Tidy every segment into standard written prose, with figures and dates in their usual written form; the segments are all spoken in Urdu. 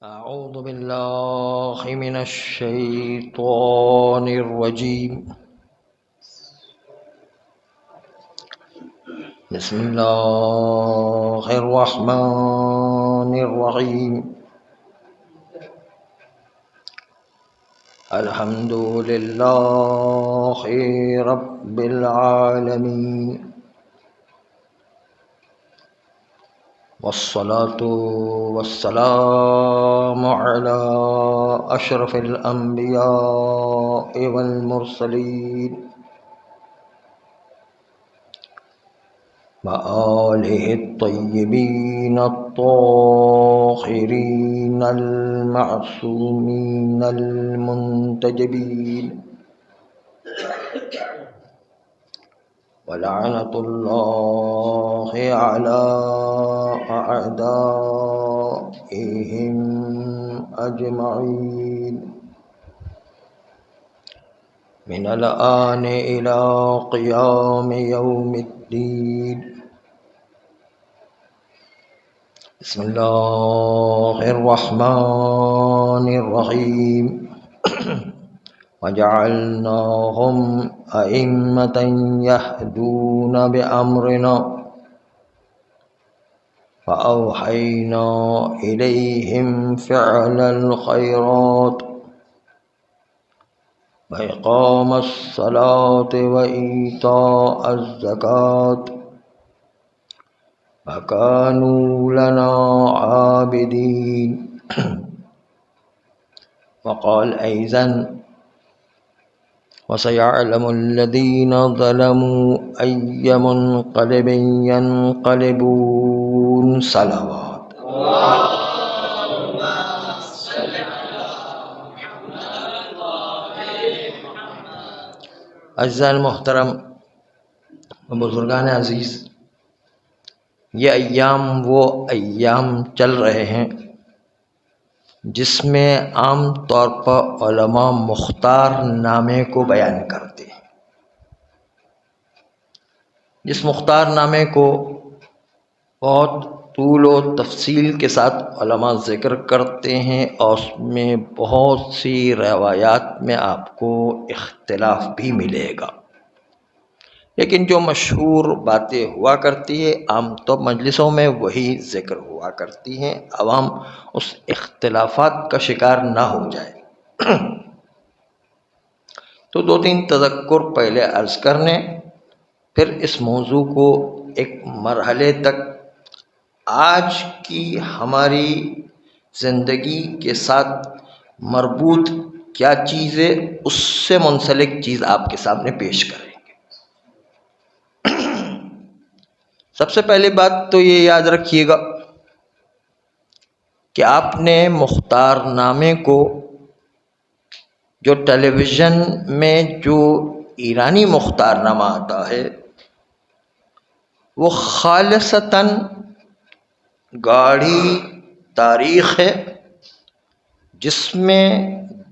أعوذ بالله من الشيطان الرجيم. بسم الله الرحمن الرحيم. الحمد لله رب العالمين، والصلاة والسلام على أشرف الأنبياء والمرسلين وآله الطيبين الطاهرين المعصومين المنتجبين، ولعنة الله على أعدائهم أجمعين من الآن إلى قيام يوم الدين. بسم الله الرحمن الرحيم. وجعلناهم أئمة يهدون بأمرنا فأوحينا إليهم فعل الخيرات وإقام الصلاة وإيتاء الزكاة وكانوا لنا عابدين. وقال أيضا: وسيعلم الذين ظلموا أي منقلب ينقلبون. صلوات. اعزائي المحترم و بزرگان عزیز، یہ ایام وہ ایام چل رہے ہیں جس میں عام طور پر علماء مختار نامے کو بیان کرتے ہیں. جس مختار نامے کو بہت طول و تفصیل کے ساتھ علماء ذکر کرتے ہیں، اور اس میں بہت سی روایات میں آپ کو اختلاف بھی ملے گا، لیکن جو مشہور باتیں ہوا کرتی ہے عام طور مجلسوں میں وہی ذکر ہوا کرتی ہیں، عوام اس اختلافات کا شکار نہ ہو جائے. تو دو تین تذکر پہلے عرض کرنے، پھر اس موضوع کو ایک مرحلے تک آج کی ہماری زندگی کے ساتھ مربوط کیا چیز ہے اس سے منسلک چیز آپ کے سامنے پیش کریں گے. سب سے پہلی بات تو یہ یاد رکھیے گا کہ آپ نے مختار نامے کو، جو ٹیلی ویژن میں جو ایرانی مختار نامہ آتا ہے، وہ خالصتاً گاڑھی تاریخ ہے جس میں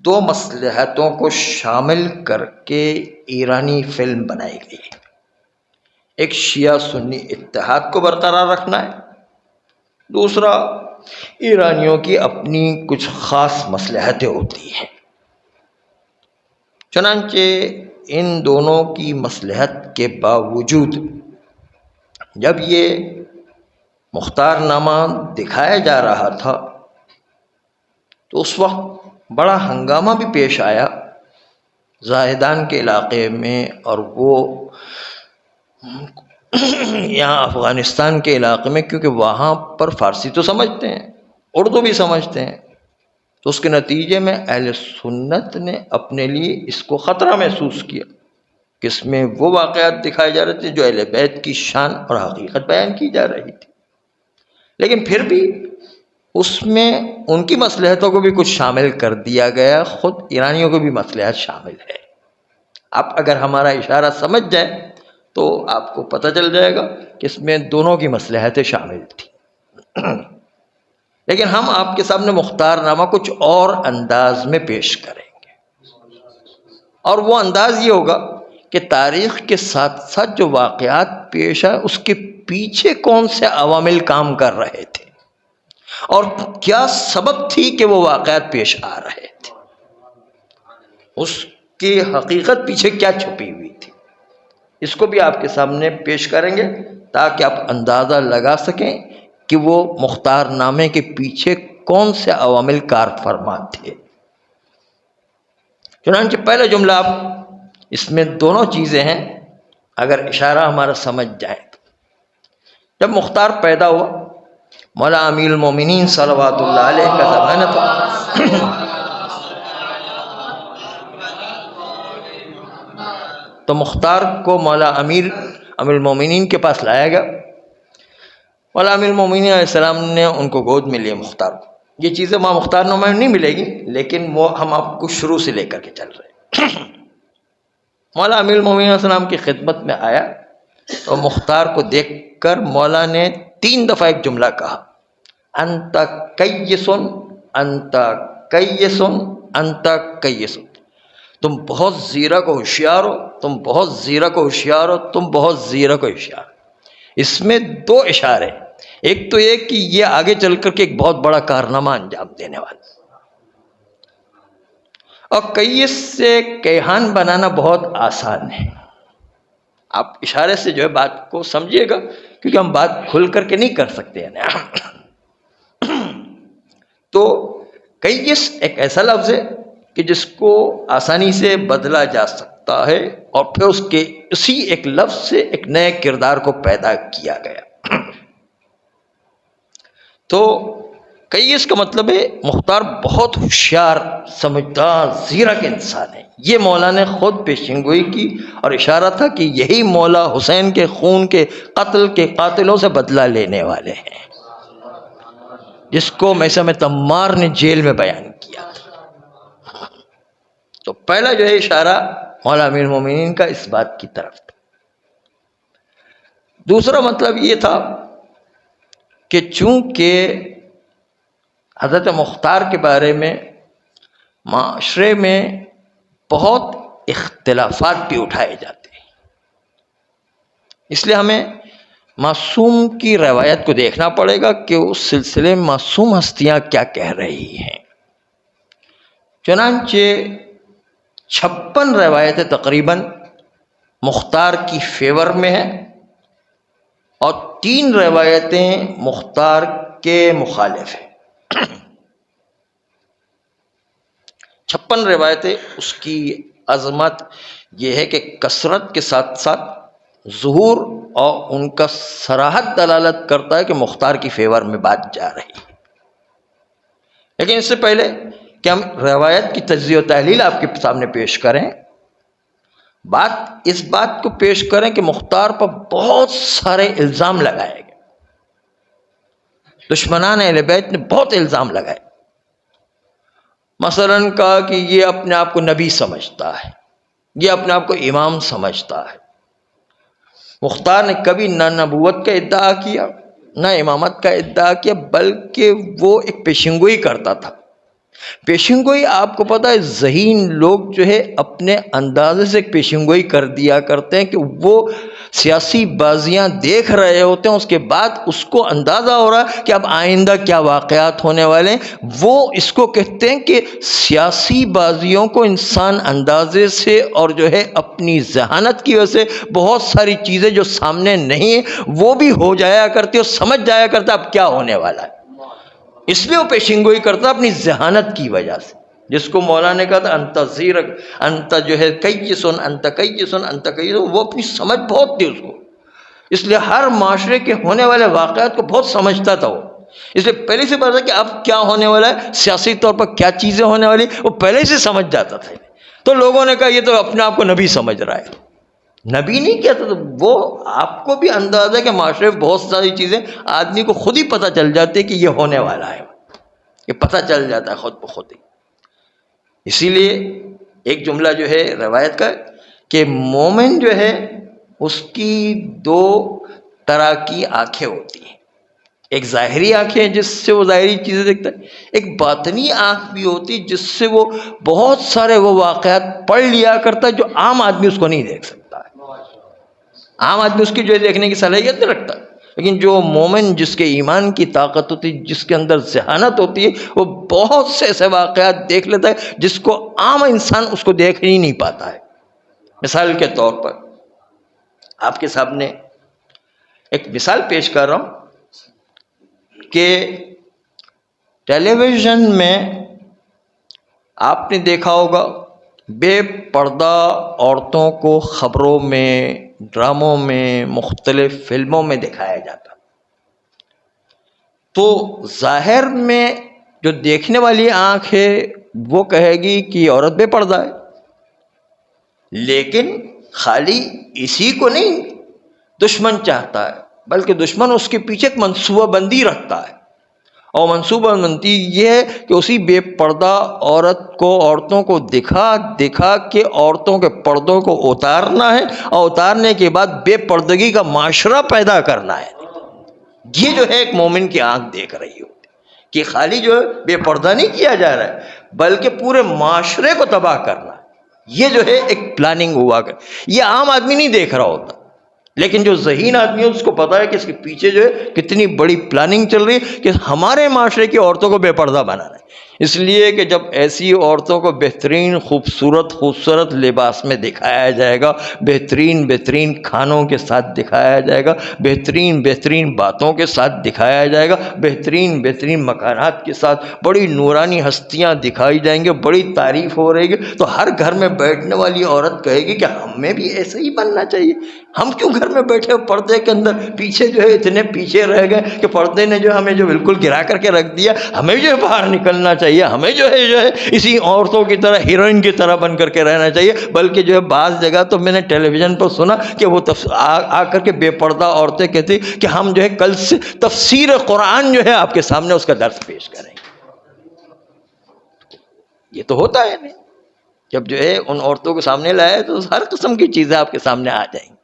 دو مصلحتوں کو شامل کر کے ایرانی فلم بنائی گئی ہے. ایک شیعہ سنی اتحاد کو برقرار رکھنا ہے، دوسرا ایرانیوں کی اپنی کچھ خاص مصلحتیں ہوتی ہیں. چنانچہ ان دونوں کی مصلحت کے باوجود جب یہ مختار نامہ دکھایا جا رہا تھا تو اس وقت بڑا ہنگامہ بھی پیش آیا زاہدان کے علاقے میں، اور وہ یہاں افغانستان کے علاقے میں، کیونکہ وہاں پر فارسی تو سمجھتے ہیں، اردو بھی سمجھتے ہیں، تو اس کے نتیجے میں اہل سنت نے اپنے لیے اس کو خطرہ محسوس کیا کہ اس میں وہ واقعات دکھائے جا رہے تھے جو اہل بیت کی شان اور حقیقت بیان کی جا رہی تھی، لیکن پھر بھی اس میں ان کی مصلحتوں کو بھی کچھ شامل کر دیا گیا، خود ایرانیوں کو بھی مصلحت شامل ہے. آپ اگر ہمارا اشارہ سمجھ جائیں تو آپ کو پتہ چل جائے گا کہ اس میں دونوں کی مصلحتیں شامل تھیں. لیکن ہم آپ کے سامنے مختار نامہ کچھ اور انداز میں پیش کریں گے، اور وہ انداز یہ ہوگا کہ تاریخ کے ساتھ ساتھ جو واقعات پیش آئے اس کے پیچھے کون سے عوامل کام کر رہے تھے، اور کیا سبب تھی کہ وہ واقعات پیش آ رہے تھے، اس کی حقیقت پیچھے کیا چھپی ہوئی تھی، اس کو بھی آپ کے سامنے پیش کریں گے تاکہ آپ اندازہ لگا سکیں کہ وہ مختار نامے کے پیچھے کون سے عوامل کار فرما تھے۔ چنانچہ پہلا جملہ آپ اس میں دونوں چیزیں ہیں، اگر اشارہ ہمارا سمجھ جائے تو جب مختار پیدا ہوا، مولا امیر المومنین صلوات اللہ علیہ کا زمانہ تھا، تو مختار کو مولا امیر المومنین کے پاس لایا گیا۔ مولا امیر المومنین علیہ السلام نے ان کو گود میں لیا مختار کو۔ یہ چیزیں وہاں مختار نامہ میں نہیں ملے گی، لیکن وہ ہم آپ کو شروع سے لے کر کے چل رہے ہیں۔ مولا امیر المومنین علیہ السلام کی خدمت میں آیا تو مختار کو دیکھ کر مولا نے 3 دفعہ ایک جملہ کہا، انت کیسن انت کیسن انت کیسن، تم بہت زیرک و ہوشیار ہو، تم بہت زیرک و ہوشیار ہو، تم بہت زیرک و ہوشیار۔ اس میں 2 اشارے، ایک تو یہ کہ یہ آگے چل کر کے ایک بہت بڑا کارنامہ انجام دینے والا، اور کیس سے کیہان بنانا بہت آسان ہے۔ آپ اشارے سے جو ہے بات کو سمجھیے گا، کیونکہ ہم بات کھل کر کے نہیں کر سکتے ہیں۔ تو کیس ایک ایسا لفظ ہے کہ جس کو آسانی سے بدلا جا سکتا ہے، اور پھر اس کے اسی ایک لفظ سے ایک نئے کردار کو پیدا کیا گیا۔ تو کیس کا مطلب ہے مختار بہت ہوشیار، سمجھدار، زیرک انسان ہے۔ یہ مولا نے خود پیشین گوئی کی اور اشارہ تھا کہ یہی مولا حسین کے خون کے قتل کے قاتلوں سے بدلہ لینے والے ہیں، جس کو میثم تمار نے جیل میں بیان کیا تھا۔ تو پہلا جو ہے اشارہ مولا امیر المومنین کا اس بات کی طرف تھا۔ دوسرا مطلب یہ تھا کہ چونکہ حضرت مختار کے بارے میں معاشرے میں بہت اختلافات بھی اٹھائے جاتے ہیں، اس لیے ہمیں معصوم کی روایت کو دیکھنا پڑے گا کہ اس سلسلے میں معصوم ہستیاں کیا کہہ رہی ہیں۔ چنانچہ 56 روایتیں تقریباً مختار کی فیور میں ہیں، اور 3 روایتیں مختار کے مخالف ہیں۔ 56 روایتیں، اس کی عظمت یہ ہے کہ کثرت کے ساتھ ساتھ ظہور اور ان کا صراحت دلالت کرتا ہے کہ مختار کی فیور میں بات جا رہی ہے۔ لیکن اس سے پہلے کہ ہم روایت کی تجزیہ و تحلیل آپ کے سامنے پیش کریں، اس بات کو پیش کریں کہ مختار پر بہت سارے الزام لگائے گئے، دشمنان اہل بیت نے بہت الزام لگائے۔ مثلا کہا کہ یہ اپنے آپ کو نبی سمجھتا ہے، یہ اپنے آپ کو امام سمجھتا ہے۔ مختار نے کبھی نہ نبوت کا ادعا کیا نہ امامت کا ادعا کیا، بلکہ وہ ایک پیشنگوئی کرتا تھا۔ پیشنگوئی آپ کو پتہ ہے ذہین لوگ جو ہے اپنے اندازے سے ایک پیشنگوئی کر دیا کرتے ہیں کہ وہ سیاسی بازیاں دیکھ رہے ہوتے ہیں، اس کے بعد اس کو اندازہ ہو رہا ہے کہ اب آئندہ کیا واقعات ہونے والے ہیں۔ وہ اس کو کہتے ہیں کہ سیاسی بازیوں کو انسان اندازے سے اور جو ہے اپنی ذہانت کی وجہ سے بہت ساری چیزیں جو سامنے نہیں ہیں وہ بھی ہو جایا کرتی اور سمجھ جایا کرتا اب کیا ہونے والا ہے، اس لیے وہ پیشنگوئی کرتا اپنی ذہانت کی وجہ سے، جس کو مولا نے کہا تھا انت زیرک، انت جو ہے کیسن انت کیسن انت کیسن، وہ اپنی سمجھ بہت تھی اس کو، اس لیے ہر معاشرے کے ہونے والے واقعات کو بہت سمجھتا تھا وہ۔ اس لیے پہلے سے پتا کہ اب کیا ہونے والا ہے، سیاسی طور پر کیا چیزیں ہونے والی، وہ پہلے سے سمجھ جاتا تھا۔ تو لوگوں نے کہا یہ تو اپنے آپ کو نبی سمجھ رہا ہے، نبی نہیں کہتا تھا وہ، آپ کو بھی اندازہ ہے کہ معاشرے میں بہت ساری چیزیں آدمی کو خود ہی پتہ چل جاتی ہے کہ یہ ہونے والا ہے، یہ پتہ چل جاتا ہے خود بخود ہی۔ اسی لیے ایک جملہ جو ہے روایت کا کہ مومن جو ہے اس کی 2 طرح کی آنکھیں ہوتی ہیں، ایک ظاہری آنکھیں جس سے وہ ظاہری چیزیں دیکھتا ہے، ایک باطنی آنکھ بھی ہوتی جس سے وہ بہت سارے وہ واقعات پڑھ لیا کرتا ہے جو عام آدمی اس کو نہیں دیکھ سکتا ہے، عام آدمی اس کی جو ہے دیکھنے کی صلاحیت نہیں رکھتا۔ لیکن جو مومن جس کے ایمان کی طاقت ہوتی ہے، جس کے اندر ذہانت ہوتی ہے، وہ بہت سے ایسے واقعات دیکھ لیتا ہے جس کو عام انسان اس کو دیکھ ہی نہیں پاتا ہے۔ مثال کے طور پر آپ کے سامنے ایک مثال پیش کر رہا ہوں کہ ٹیلی ویژن میں آپ نے دیکھا ہوگا بے پردہ عورتوں کو خبروں میں، ڈراموں میں، مختلف فلموں میں دکھایا جاتا، تو ظاہر میں جو دیکھنے والی آنکھ ہے وہ کہے گی کہ یہ عورت بے پردہ ہے، لیکن خالی اسی کو نہیں دشمن چاہتا ہے، بلکہ دشمن اس کے پیچھے ایک منصوبہ بندی رکھتا ہے، اور منصوبہ بندی یہ ہے کہ اسی بے پردہ عورتوں کو دکھا کے عورتوں کے پردوں کو اتارنا ہے، اور اتارنے کے بعد بے پردگی کا معاشرہ پیدا کرنا ہے۔ یہ جو ہے ایک مومن کی آنکھ دیکھ رہی ہوتی کہ خالی جو ہے بے پردہ نہیں کیا جا رہا ہے، بلکہ پورے معاشرے کو تباہ کرنا ہے۔ یہ جو ہے ایک پلاننگ ہوا کر، یہ عام آدمی نہیں دیکھ رہا ہوتا، لیکن جو ذہین آدمی ہے اس کو پتا ہے کہ اس کے پیچھے جو ہے کتنی بڑی پلاننگ چل رہی ہے کہ ہمارے معاشرے کی عورتوں کو بے پردہ بنانا ہے۔ اس لیے کہ جب ایسی عورتوں کو بہترین خوبصورت لباس میں دکھایا جائے گا، بہترین کھانوں کے ساتھ دکھایا جائے گا، بہترین باتوں کے ساتھ دکھایا جائے گا، بہترین مکانات کے ساتھ بڑی نورانی ہستیاں دکھائی جائیں گے، بڑی تعریف ہو رہی ہے، تو ہر گھر میں بیٹھنے والی عورت کہے گی کہ ہمیں بھی ایسے ہی بننا چاہیے۔ ہم کیوں گھر میں بیٹھے پردے کے اندر پیچھے جو ہے اتنے پیچھے رہ گئے کہ پردے نے جو ہمیں جو بالکل گرا کر کے رکھ دیا، ہمیں جو ہے باہر نکلنا چاہیے، ہمیں جو ہے اسی عورتوں کی طرح ہیروئن کی طرح بن کر کے رہنا چاہیے۔ بلکہ جو ہے بعض جگہ تو میں نے ٹیلی ویژن پر سنا کہ وہ آ کر کے بے پردہ عورتیں کہتی کہ ہم جو ہے کل سے تفسیر قرآن جو ہے آپ کے سامنے اس کا درس پیش کریں گے۔ یہ تو ہوتا ہے نہیں، جب جو ہے ان عورتوں کو سامنے لائے تو ہر قسم کی چیزیں آپ کے سامنے آ جائیں گی۔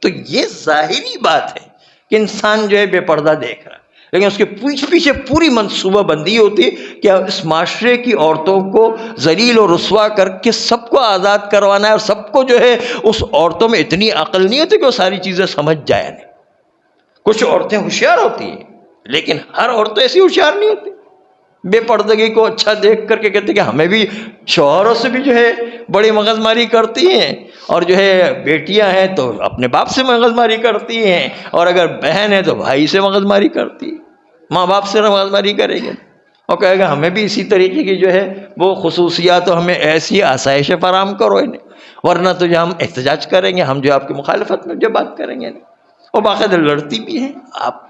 تو یہ ظاہری بات ہے کہ انسان جو ہے بے پردہ دیکھ رہا ہے، لیکن اس کے پیچھے پوری منصوبہ بندی ہوتی ہے کہ اس معاشرے کی عورتوں کو ذلیل و رسوا کر کے سب کو آزاد کروانا ہے، اور سب کو جو ہے اس عورتوں میں اتنی عقل نہیں ہوتی کہ وہ ساری چیزیں سمجھ جائیں۔ کچھ عورتیں ہوشیار ہوتی ہیں، لیکن ہر عورت ایسی ہوشیار نہیں ہوتی۔ بے پردگی کو اچھا دیکھ کر کے کہتے کہ ہمیں بھی شوہروں سے بھی جو ہے بڑی مغز ماری کرتی ہیں، اور جو ہے بیٹیاں ہیں تو اپنے باپ سے مغز ماری کرتی ہیں، اور اگر بہن ہے تو بھائی سے مغز ماری کرتی ہے، ماں باپ سے مغز ماری کرے گے، اور کہے گا ہمیں بھی اسی طریقے کی جو ہے وہ خصوصیات، ہمیں ایسی آسائشیں فراہم کرو انہیں، ورنہ تو جو ہم احتجاج کریں گے، ہم جو آپ کی مخالفت میں جو بات کریں گے، اور باقاعدہ لڑتی بھی ہیں۔ آپ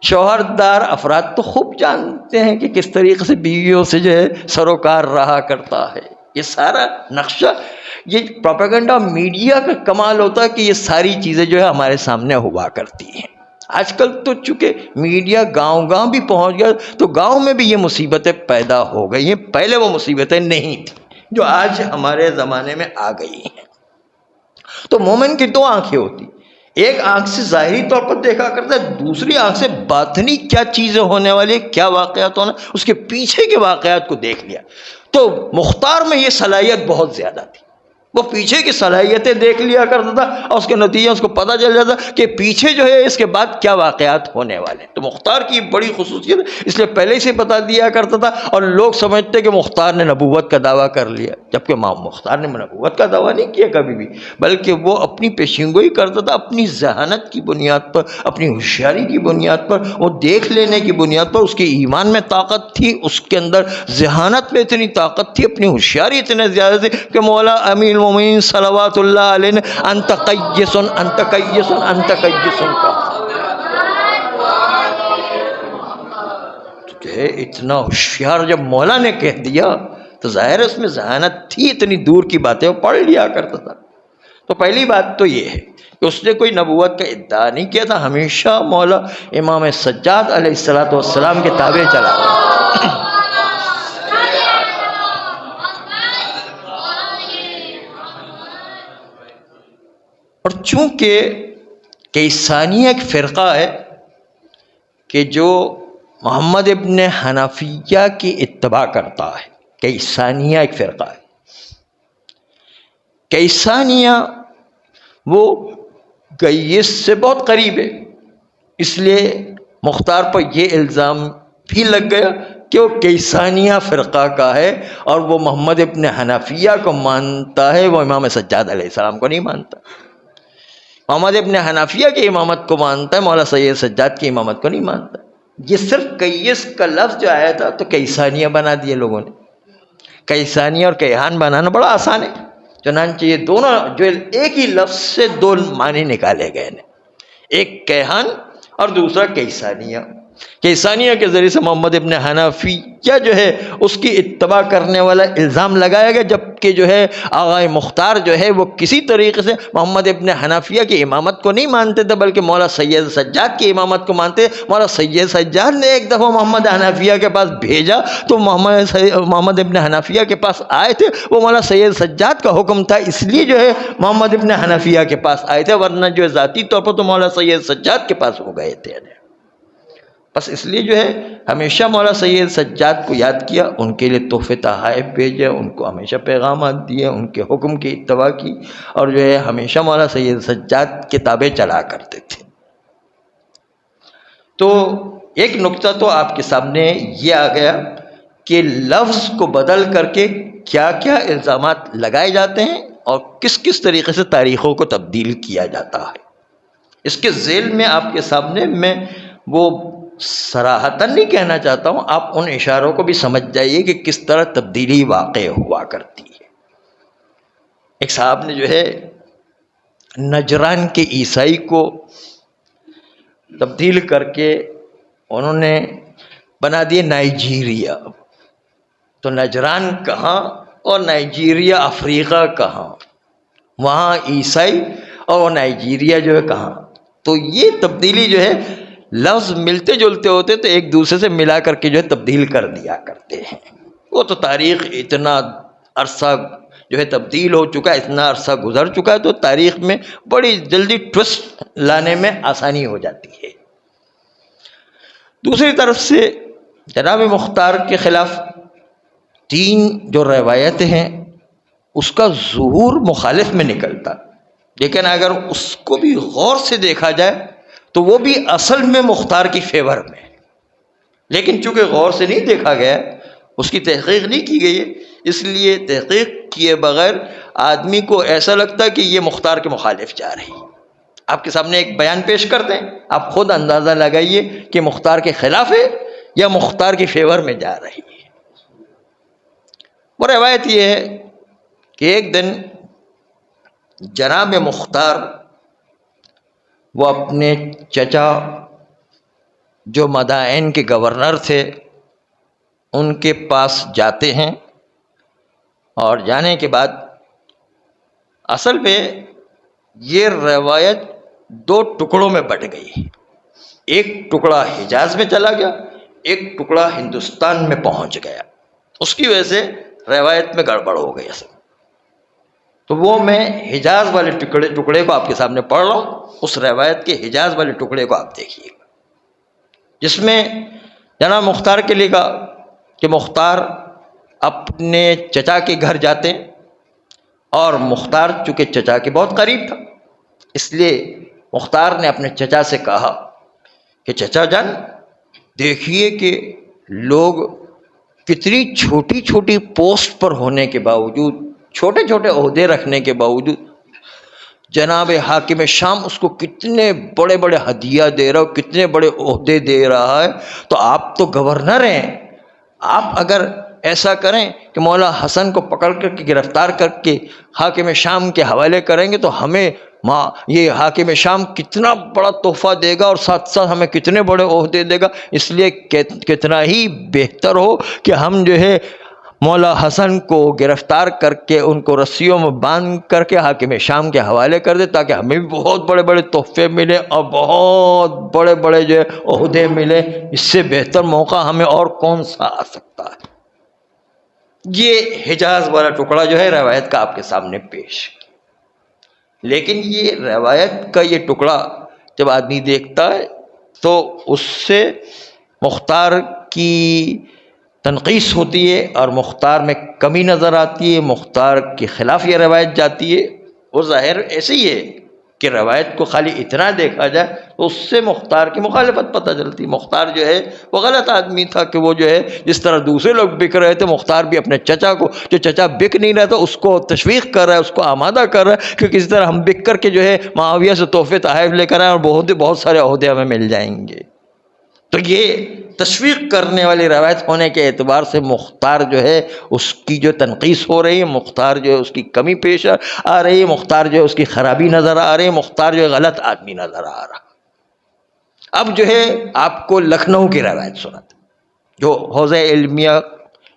شوہردار افراد تو خوب جانتے ہیں کہ کس طریقے سے بیویوں سے جو ہے سروکار رہا کرتا ہے۔ یہ سارا نقشہ، یہ پروپیگنڈا میڈیا کا کمال ہوتا ہے کہ یہ ساری چیزیں جو ہے ہمارے سامنے ہوا کرتی ہیں۔ آج کل تو چونکہ میڈیا گاؤں بھی پہنچ گیا، تو گاؤں میں بھی یہ مصیبتیں پیدا ہو گئی ہیں، پہلے وہ مصیبتیں نہیں تھیں جو آج ہمارے زمانے میں آ گئی ہیں۔ تو مومن کی دو آنکھیں ہوتی، ایک آنکھ سے ظاہری طور پر دیکھا کرتا ہے، دوسری آنکھ سے باطنی کیا چیزیں ہونے والی، کیا واقعات ہونا، اس کے پیچھے کے واقعات کو دیکھ لیا۔ تو مختار میں یہ صلاحیت بہت زیادہ تھی، وہ پیچھے کی صلاحیتیں دیکھ لیا کرتا تھا، اور اس کے نتیجے اس کو پتہ چل جاتا کہ پیچھے جو ہے اس کے بعد کیا واقعات ہونے والے ہیں۔ تو مختار کی بڑی خصوصیت، اس لیے پہلے سے بتا دیا کرتا تھا، اور لوگ سمجھتے کہ مختار نے نبوت کا دعویٰ کر لیا، جبکہ مختار نے نبوت کا دعویٰ نہیں کیا کبھی بھی، بلکہ وہ اپنی پیشین گوئی کرتا تھا، اپنی ذہانت کی بنیاد پر، اپنی ہوشیاری کی بنیاد پر، وہ دیکھ لینے کی بنیاد پر۔ اس کے ایمان میں طاقت تھی، اس کے اندر ذہانت میں اتنی طاقت تھی، اپنی ہوشیاری اتنے زیادہ تھی کہ مولا امیر المومنین صلوات اللہ علیہ نے انت قیسن انت قیسن انت قیسن کہا۔ کہ اتنا ہوشیار جب مولا نے کہہ دیا تو ظاہر اس میں ذہانت تھی، اتنی دور کی باتیں وہ پڑھ لیا کرتا تھا۔ تو پہلی بات تو یہ ہے کہ اس نے کوئی نبوت کا ادعا نہیں کیا تھا، ہمیشہ مولا امام سجاد علیہ السلام کے تابع چلا۔ اور چونکہ کیسانیہ ایک فرقہ ہے کہ جو محمد ابن حنفیہ کی اتباع کرتا ہے، کیسانیہ ایک فرقہ ہے۔ کیسانیہ وہ گیس سے بہت قریب ہے، اس لیے مختار پر یہ الزام بھی لگ گیا کہ وہ کیسانیہ فرقہ کا ہے اور وہ محمد ابن حنفیہ کو مانتا ہے، وہ امام سجاد علیہ السلام کو نہیں مانتا۔ محمد ابن حنفیہ کی امامت کو مانتا ہے، مولا سید سجاد کی امامت کو نہیں مانتا۔ یہ صرف کیس کا لفظ جو آیا تھا تو کیسانیہ بنا دیے لوگوں نے۔ کیسانیہ اور کیہان بنانا بڑا آسان ہے، چنانچہ یہ دونوں جو ایک ہی لفظ سے دو معنی نکالے گئے ہیں، ایک کیہان اور دوسرا کیسانیہ۔ کیسانیہ کے ذریعے سے محمد ابن حنفیہ جو ہے اس کی اتباع کرنے والا الزام لگایا گیا، جبکہ جو ہے آغا مختار جو ہے وہ کسی طریقے سے محمد ابن حنفیہ کی امامت کو نہیں مانتے تھے، بلکہ مولا سید سجاد کی امامت کو مانتے۔ مولا سید سجاد نے ایک دفعہ محمد حنفیہ کے پاس بھیجا تو محمد ابن حنفیہ کے پاس آئے تھے، وہ مولا سید سجاد کا حکم تھا، اس لیے جو ہے محمد ابن حنفیہ کے پاس آئے تھے، ورنہ جو ہے ذاتی طور پر تو مولا سید سجاد کے پاس وہ گئے تھے۔ بس اس لیے جو ہے ہمیشہ مولا سید سجاد کو یاد کیا، ان کے لیے تحفے تحائف بھیجے، ان کو ہمیشہ پیغامات دیے، ان کے حکم کی اتباع کی، اور جو ہے ہمیشہ مولا سید سجاد کتابیں چلا کرتے تھے۔ تو ایک نقطہ تو آپ کے سامنے یہ آ گیا کہ لفظ کو بدل کر کے کیا کیا الزامات لگائے جاتے ہیں اور کس کس طریقے سے تاریخوں کو تبدیل کیا جاتا ہے۔ اس کے ذیل میں آپ کے سامنے میں وہ صراحتاً نہیں کہنا چاہتا ہوں، آپ ان اشاروں کو بھی سمجھ جائیے کہ کس طرح تبدیلی واقع ہوا کرتی ہے۔ ایک صاحب نے جو ہے نجران کے عیسائی کو تبدیل کر کے انہوں نے بنا دیے نائجیریا، تو نجران کہاں اور نائجیریا افریقہ کہاں، وہاں عیسائی اور نائجیریا جو ہے کہاں؟ تو یہ تبدیلی جو ہے لفظ ملتے جلتے ہوتے تو ایک دوسرے سے ملا کر کے جو ہے تبدیل کر دیا کرتے ہیں۔ وہ تو تاریخ اتنا عرصہ جو ہے تبدیل ہو چکا ہے، اتنا عرصہ گزر چکا ہے، تو تاریخ میں بڑی جلدی ٹوسٹ لانے میں آسانی ہو جاتی ہے۔ دوسری طرف سے جناب مختار کے خلاف تین جو روایتیں ہیں اس کا ظہور مخالف میں نکلتا، لیکن اگر اس کو بھی غور سے دیکھا جائے تو وہ بھی اصل میں مختار کی فیور میں، لیکن چونکہ غور سے نہیں دیکھا گیا، اس کی تحقیق نہیں کی گئی ہے، اس لیے تحقیق کیے بغیر آدمی کو ایسا لگتا ہے کہ یہ مختار کے مخالف جا رہی ہے۔ آپ کے سامنے ایک بیان پیش کر دیں، آپ خود اندازہ لگائیے کہ مختار کے خلاف ہے یا مختار کی فیور میں جا رہی ہے۔ وہ روایت یہ ہے کہ ایک دن جناب مختار وہ اپنے چچا جو مدائن کے گورنر تھے ان کے پاس جاتے ہیں، اور جانے کے بعد اصل میں یہ روایت دو ٹکڑوں میں بٹ گئی، ایک ٹکڑا حجاز میں چلا گیا، ایک ٹکڑا ہندوستان میں پہنچ گیا، اس کی وجہ سے روایت میں گڑبڑ ہو گئی اصل۔ تو وہ میں حجاز والے ٹکڑے کو آپ کے سامنے پڑھ رہا ہوں، اس روایت کے حجاز والے ٹکڑے کو آپ دیکھیے گا، جس میں جناب مختار کے لکھا کہ مختار اپنے چچا کے گھر جاتے ہیں، اور مختار چونکہ چچا کے بہت قریب تھا، اس لیے مختار نے اپنے چچا سے کہا کہ چچا جان دیکھیے کہ لوگ کتنی چھوٹی چھوٹی پوسٹ پر ہونے کے باوجود، چھوٹے چھوٹے عہدے رکھنے کے باوجود جناب حاکم شام اس کو کتنے بڑے بڑے ہدیہ دے رہا ہو، کتنے بڑے عہدے دے رہا ہے، تو آپ تو گورنر ہیں، آپ اگر ایسا کریں کہ مولا حسن کو پکڑ کر کے گرفتار کر کے حاکم شام کے حوالے کریں گے تو ہمیں یہ حاکم شام کتنا بڑا تحفہ دے گا اور ساتھ ساتھ ہمیں کتنے بڑے عہدے دے گا، اس لیے کتنا ہی بہتر ہو کہ ہم جو ہے مولا حسن کو گرفتار کر کے ان کو رسیوں میں باندھ کر کے حاکم شام کے حوالے کر دے، تاکہ ہمیں بھی بہت بڑے بڑے تحفے ملے اور بہت بڑے بڑے جو عہدے ملے، اس سے بہتر موقع ہمیں اور کون سا آ سکتا ہے۔ یہ حجاز والا ٹکڑا جو ہے روایت کا آپ کے سامنے پیش، لیکن یہ روایت کا یہ ٹکڑا جب آدمی دیکھتا ہے تو اس سے مختار کی تنقیص ہوتی ہے اور مختار میں کمی نظر آتی ہے، مختار کے خلاف یہ روایت جاتی ہے، وہ ظاہر ایسے ہی ہے کہ روایت کو خالی اتنا دیکھا جائے تو اس سے مختار کی مخالفت پتہ چلتی. مختار جو ہے وہ غلط آدمی تھا کہ وہ جو ہے جس طرح دوسرے لوگ بک رہے تھے مختار بھی اپنے چچا کو، جو چچا بک نہیں رہا تھا اس کو تشویق کر رہا ہے، اس کو آمادہ کر رہا ہے کہ کسی طرح ہم بک کر کے جو ہے معاویہ سے تحفے تحائف لے کر آئیں اور بہت سارے عہدے ہمیں مل جائیں گے. تو یہ تشویق کرنے والی روایت ہونے کے اعتبار سے مختار جو ہے اس کی جو تنقیص ہو رہی ہے، مختار جو ہے اس کی کمی پیش آ رہی ہے، مختار جو ہے اس کی خرابی نظر آ رہی ہے، مختار جو ہے غلط آدمی نظر آ رہا. اب جو ہے آپ کو لکھنؤ کی روایت سناتے، جو حوزہ علمیہ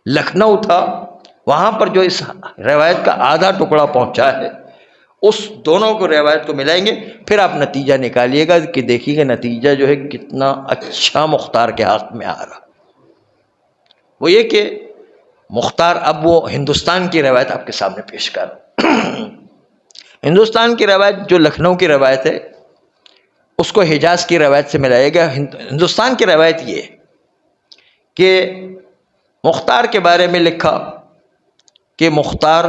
لکھنؤ تھا وہاں پر جو اس روایت کا آدھا ٹکڑا پہنچا ہے، اس دونوں کو روایت کو ملائیں گے، پھر آپ نتیجہ نکالیے گا کہ دیکھیے گا نتیجہ جو ہے کتنا اچھا مختار کے حق میں آ رہا. وہ یہ کہ مختار اب وہ ہندوستان کی روایت آپ کے سامنے پیش کر ہندوستان کی روایت جو لکھنؤ کی روایت ہے اس کو حجاز کی روایت سے ملائے گا. ہندوستان کی روایت یہ ہے کہ مختار کے بارے میں لکھا کہ مختار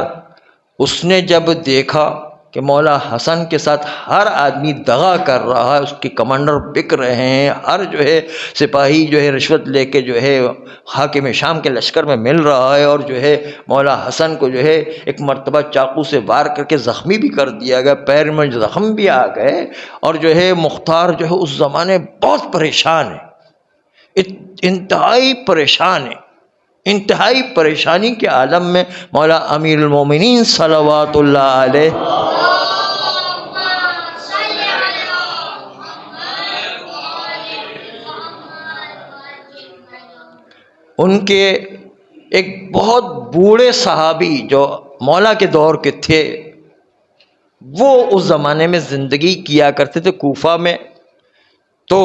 اس نے جب دیکھا کہ مولا حسن کے ساتھ ہر آدمی دغا کر رہا ہے، اس کے کمانڈر بک رہے ہیں، ہر جو ہے سپاہی جو ہے رشوت لے کے جو ہے حاکم شام کے لشکر میں مل رہا ہے، اور جو ہے مولا حسن کو جو ہے ایک مرتبہ چاقو سے وار کر کے زخمی بھی کر دیا گیا، پیر میں زخم بھی آ گئے، اور جو ہے مختار جو ہے اس زمانے بہت پریشان ہے، انتہائی پریشان ہے. انتہائی پریشانی کے عالم میں مولا امیر المومنین صلوات اللہ علیہ ان کے ایک بہت بوڑھے صحابی جو مولا کے دور کے تھے، وہ اس زمانے میں زندگی کیا کرتے تھے کوفہ میں. تو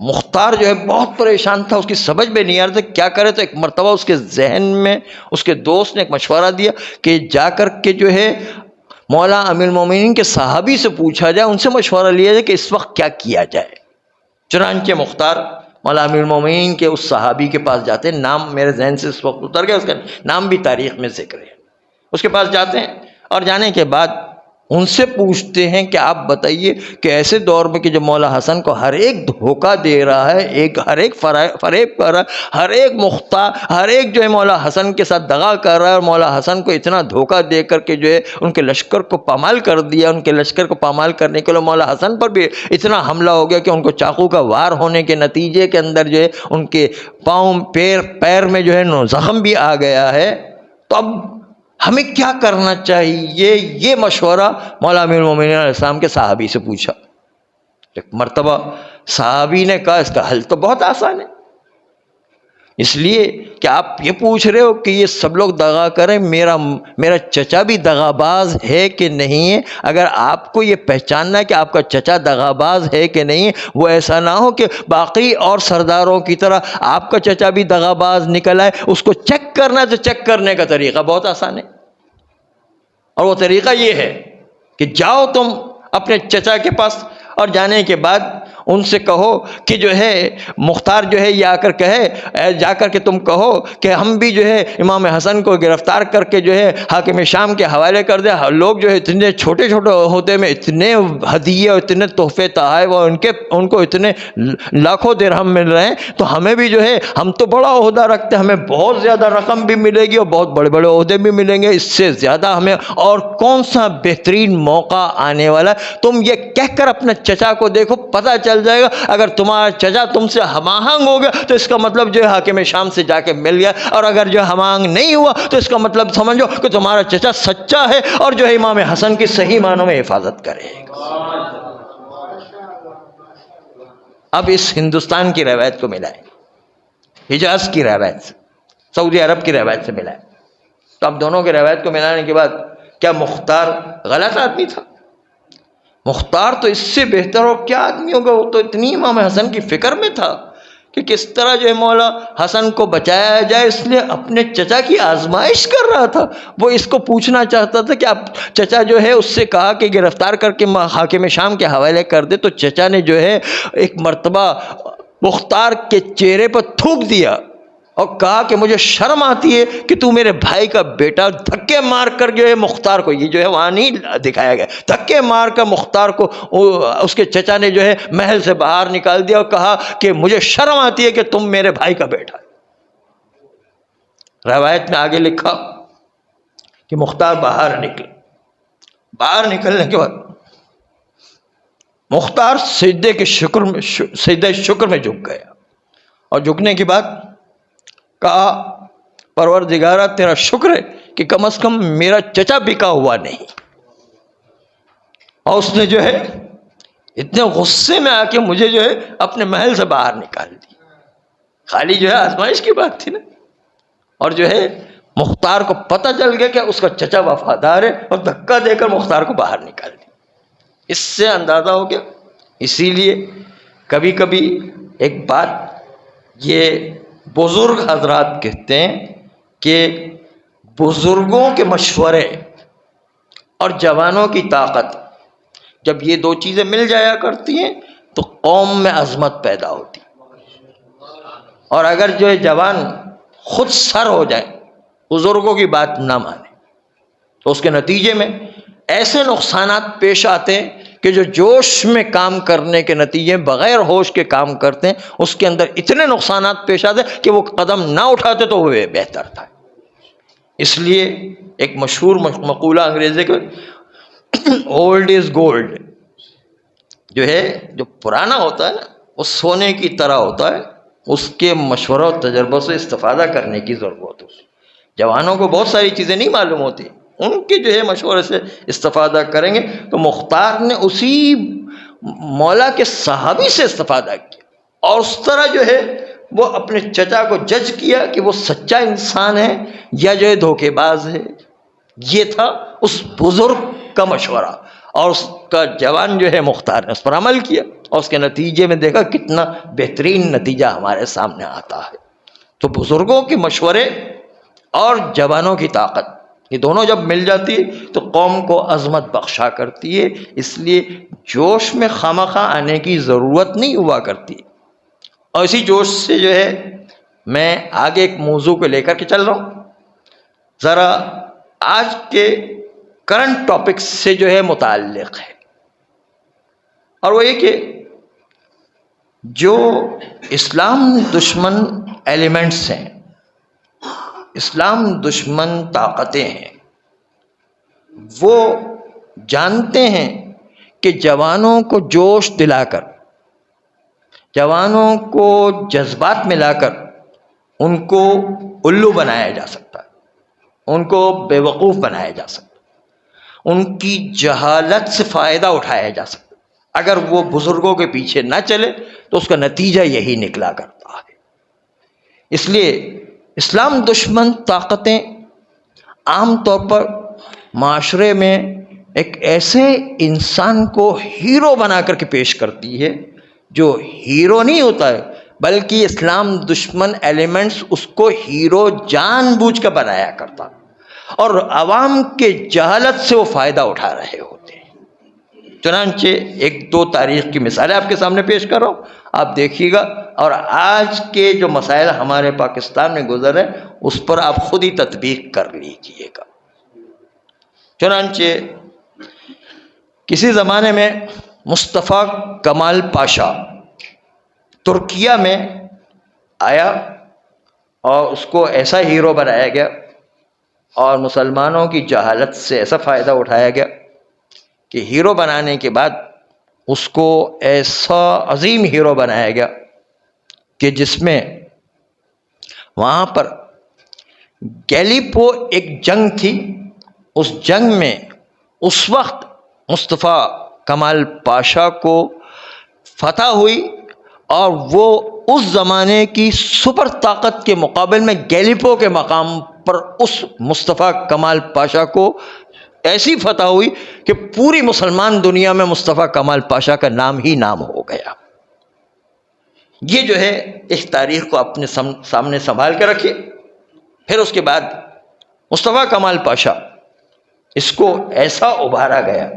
مختار جو ہے بہت پریشان تھا، اس کی سمجھ میں نہیں آ رہا تھا کیا کرے. تو ایک مرتبہ اس کے ذہن میں اس کے دوست نے ایک مشورہ دیا کہ جا کر کے جو ہے مولا امیر المومنین کے صحابی سے پوچھا جائے، ان سے مشورہ لیا جائے کہ اس وقت کیا کیا جائے. چنانچہ مختار مولا امیر المومنین کے اس صحابی کے پاس جاتے ہیں، نام میرے ذہن سے اس وقت اتر گیا، اس کا نام بھی تاریخ میں ذکر ہے. اس کے پاس جاتے ہیں اور جانے کے بعد ان سے پوچھتے ہیں کہ آپ بتائیے کہ ایسے دور میں کہ جب مولا حسن کو ہر ایک دھوکہ دے رہا ہے، ہر ایک فریب کر رہا ہے، ہر ایک جو ہے مولا حسن کے ساتھ دغا کر رہا ہے، اور مولا حسن کو اتنا دھوکہ دے کر کے جو ہے ان کے لشکر کو پامال کر دیا. ان کے لشکر کو پامال کرنے کے لیے مولا حسن پر بھی اتنا حملہ ہو گیا کہ ان کو چاقو کا وار ہونے کے نتیجے کے اندر جو ہے ان کے پاؤں پیر میں جو ہے زخم بھی آ گیا ہے. تو اب ہمیں کیا کرنا چاہیے؟ یہ مشورہ مولا امیر المومنین علیہ السلام کے صحابی سے پوچھا. ایک مرتبہ صحابی نے کہا اس کا حل تو بہت آسان ہے، اس لیے کہ آپ یہ پوچھ رہے ہو کہ یہ سب لوگ دغا کریں، میرا چچا بھی دغا باز ہے کہ نہیں ہے. اگر آپ کو یہ پہچاننا ہے کہ آپ کا چچا دغا باز ہے کہ نہیں ہے، وہ ایسا نہ ہو کہ باقی اور سرداروں کی طرح آپ کا چچا بھی دغا باز نکل آئے. اس کو چیک کرنا ہے تو چیک کرنے کا طریقہ بہت آسان ہے، اور وہ طریقہ یہ ہے کہ جاؤ تم اپنے چچا کے پاس، اور جانے کے بعد ان سے کہو کہ جو ہے مختار جو ہے یہ آ کر کہے، جا کر کے تم کہو کہ ہم بھی جو ہے امام حسن کو گرفتار کر کے جو ہے حاکم شام کے حوالے کر دیں. لوگ جو ہے اتنے چھوٹے چھوٹے عہدے میں اتنے ہدیے اور اتنے تحفے تحائف اور ان کو اتنے لاکھوں درہم مل رہے ہیں، تو ہمیں بھی جو ہے ہم تو بڑا عہدہ رکھتے ہیں، ہمیں بہت زیادہ رقم بھی ملے گی اور بہت بڑے بڑے عہدے بھی ملیں گے، اس سے زیادہ ہمیں اور کون سا بہترین موقع آنے والا ہے. تم یہ کہہ کر اپنے چچا کو دیکھو، پتہ چل جائے گا. اگر تمہارا چچا تم سے ہم آہنگ ہو گیا تو اس کا مطلب جو ہے حاکم شام سے جا کے مل گیا، اور اگر جو ہم آہنگ نہیں ہوا تو اس کا مطلب سمجھو کہ تمہارا چچا سچا ہے اور جو ہے امام حسن کی صحیح معنوں میں حفاظت کرے گا. اب اس ہندوستان کی روایت کو ملائیں حجاز کی روایت سے، سعودی عرب کی روایت سے ملائیں. تو اب دونوں کی روایت کو ملانے کے بعد کیا مختار غلط آدمی تھا؟ مختار تو اس سے بہتر اور کیا آدمی ہوگا. وہ تو اتنی امام حسن کی فکر میں تھا کہ کس طرح جو ہے مولا حسن کو بچایا جائے، اس لیے اپنے چچا کی آزمائش کر رہا تھا. وہ اس کو پوچھنا چاہتا تھا کہ اب چچا جو ہے اس سے کہا کہ گرفتار کر کے حاکم شام کے حوالے کر دے. تو چچا نے جو ہے ایک مرتبہ مختار کے چہرے پر تھوک دیا اور کہا کہ مجھے شرم آتی ہے کہ تو میرے بھائی کا بیٹا دھکے مار کر جو ہے مختار کو، یہ جو ہے وہاں نہیں دکھایا گیا، دھکے مار کر مختار کو اس کے چچا نے جو ہے محل سے باہر نکال دیا اور کہا کہ مجھے شرم آتی ہے کہ تم میرے بھائی کا بیٹا ہے۔ روایت میں آگے لکھا کہ مختار باہر نکلے، باہر نکلنے کے بعد مختار سجدے شکر میں جھک گیا، اور جھکنے کے بعد کہا پروردگارہ تیرا شکر ہے کہ کم از کم میرا چچا بکا ہوا نہیں۔ اور اس نے جو ہے اتنے غصے میں آ کے مجھے جو ہے اپنے محل سے باہر نکال دی، خالی جو ہے آزمائش کی بات تھی نا، اور جو ہے مختار کو پتہ چل گیا کہ اس کا چچا وفادار ہے، اور دھکا دے کر مختار کو باہر نکال دی۔ اس سے اندازہ ہو گیا۔ اسی لیے کبھی کبھی ایک بات یہ بزرگ حضرات کہتے ہیں کہ بزرگوں کے مشورے اور جوانوں کی طاقت، جب یہ دو چیزیں مل جایا کرتی ہیں تو قوم میں عظمت پیدا ہوتی، اور اگر جو ہے جوان خود سر ہو جائے، بزرگوں کی بات نہ مانے، تو اس کے نتیجے میں ایسے نقصانات پیش آتے ہیں کہ جو جوش میں کام کرنے کے نتیجے بغیر ہوش کے کام کرتے ہیں، اس کے اندر اتنے نقصانات پیش آتے کہ وہ قدم نہ اٹھاتے تو وہ بہتر تھا۔ اس لیے ایک مشہور مقولہ انگریزی کا اولڈ از گولڈ، جو ہے جو پرانا ہوتا ہے نا وہ سونے کی طرح ہوتا ہے، اس کے مشورہ اور تجربہ سے استفادہ کرنے کی ضرورت ہوتی ہے۔ جوانوں کو بہت ساری چیزیں نہیں معلوم ہوتی، ان کے جو ہے مشورے سے استفادہ کریں گے۔ تو مختار نے اسی مولا کے صحابی سے استفادہ کیا، اور اس طرح جو ہے وہ اپنے چچا کو جج کیا کہ وہ سچا انسان ہے یا جو ہے دھوکے باز ہے۔ یہ تھا اس بزرگ کا مشورہ، اور اس کا جوان جو ہے مختار نے اس پر عمل کیا، اور اس کے نتیجے میں دیکھا کتنا بہترین نتیجہ ہمارے سامنے آتا ہے۔ تو بزرگوں کے مشورے اور جوانوں کی طاقت، یہ دونوں جب مل جاتی ہے تو قوم کو عظمت بخشا کرتی ہے۔ اس لیے جوش میں خواہ آنے کی ضرورت نہیں ہوا کرتی، اور اسی جوش سے جو ہے میں آگے ایک موضوع کو لے کر کے چل رہا ہوں، ذرا آج کے کرنٹ ٹاپک سے جو ہے متعلق ہے، اور وہ یہ کہ جو اسلام دشمن ایلیمنٹس ہیں، اسلام دشمن طاقتیں ہیں، وہ جانتے ہیں کہ جوانوں کو جوش دلا کر، جوانوں کو جذبات میں لا کر ان کو الو بنایا جا سکتا ہے، ان کو بے وقوف بنایا جا سکتا ہے، ان کی جہالت سے فائدہ اٹھایا جا سکتا ہے۔ اگر وہ بزرگوں کے پیچھے نہ چلے تو اس کا نتیجہ یہی نکلا کرتا ہے۔ اس لیے اسلام دشمن طاقتیں عام طور پر معاشرے میں ایک ایسے انسان کو ہیرو بنا کر کے پیش کرتی ہے جو ہیرو نہیں ہوتا ہے، بلکہ اسلام دشمن ایلیمنٹس اس کو ہیرو جان بوجھ کر بنایا کرتا، اور عوام کے جہالت سے وہ فائدہ اٹھا رہے ہوتے ہیں۔ چنانچہ ایک دو تاریخ کی مثالیں آپ کے سامنے پیش کر رہا ہوں، آپ دیکھیے گا، اور آج کے جو مسائل ہمارے پاکستان میں گزر رہے ہیں اس پر آپ خود ہی تطبیق کر لیجئے گا۔ چنانچہ کسی زمانے میں مصطفیٰ کمال پاشا ترکیہ میں آیا، اور اس کو ایسا ہیرو بنایا گیا اور مسلمانوں کی جہالت سے ایسا فائدہ اٹھایا گیا کہ ہیرو بنانے کے بعد اس کو ایسا عظیم ہیرو بنایا گیا کہ جس میں وہاں پر گیلیپو ایک جنگ تھی، اس جنگ میں اس وقت مصطفیٰ کمال پاشا کو فتح ہوئی، اور وہ اس زمانے کی سپر طاقت کے مقابل میں گیلیپو کے مقام پر اس مصطفیٰ کمال پاشا کو ایسی فتح ہوئی کہ پوری مسلمان دنیا میں مصطفیٰ کمال پاشا کا نام ہی نام ہو گیا۔ یہ جو ہے اس تاریخ کو اپنے سامنے سنبھال کے رکھیے۔ پھر اس کے بعد مصطفیٰ کمال پاشا اس کو ایسا ابھارا گیا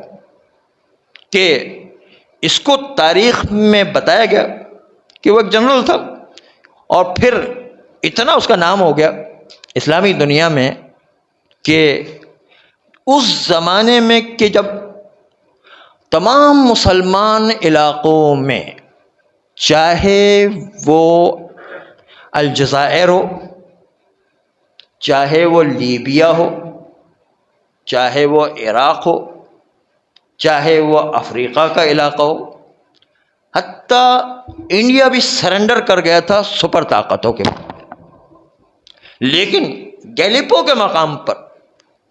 کہ اس کو تاریخ میں بتایا گیا کہ وہ ایک جنرل تھا، اور پھر اتنا اس کا نام ہو گیا اسلامی دنیا میں کہ اس زمانے میں کہ جب تمام مسلمان علاقوں میں، چاہے وہ الجزائر ہو، چاہے وہ لیبیا ہو، چاہے وہ عراق ہو، چاہے وہ افریقہ کا علاقہ ہو، حتیٰ انڈیا بھی سرنڈر کر گیا تھا سپر طاقتوں کے، لیکن گیلیپو کے مقام پر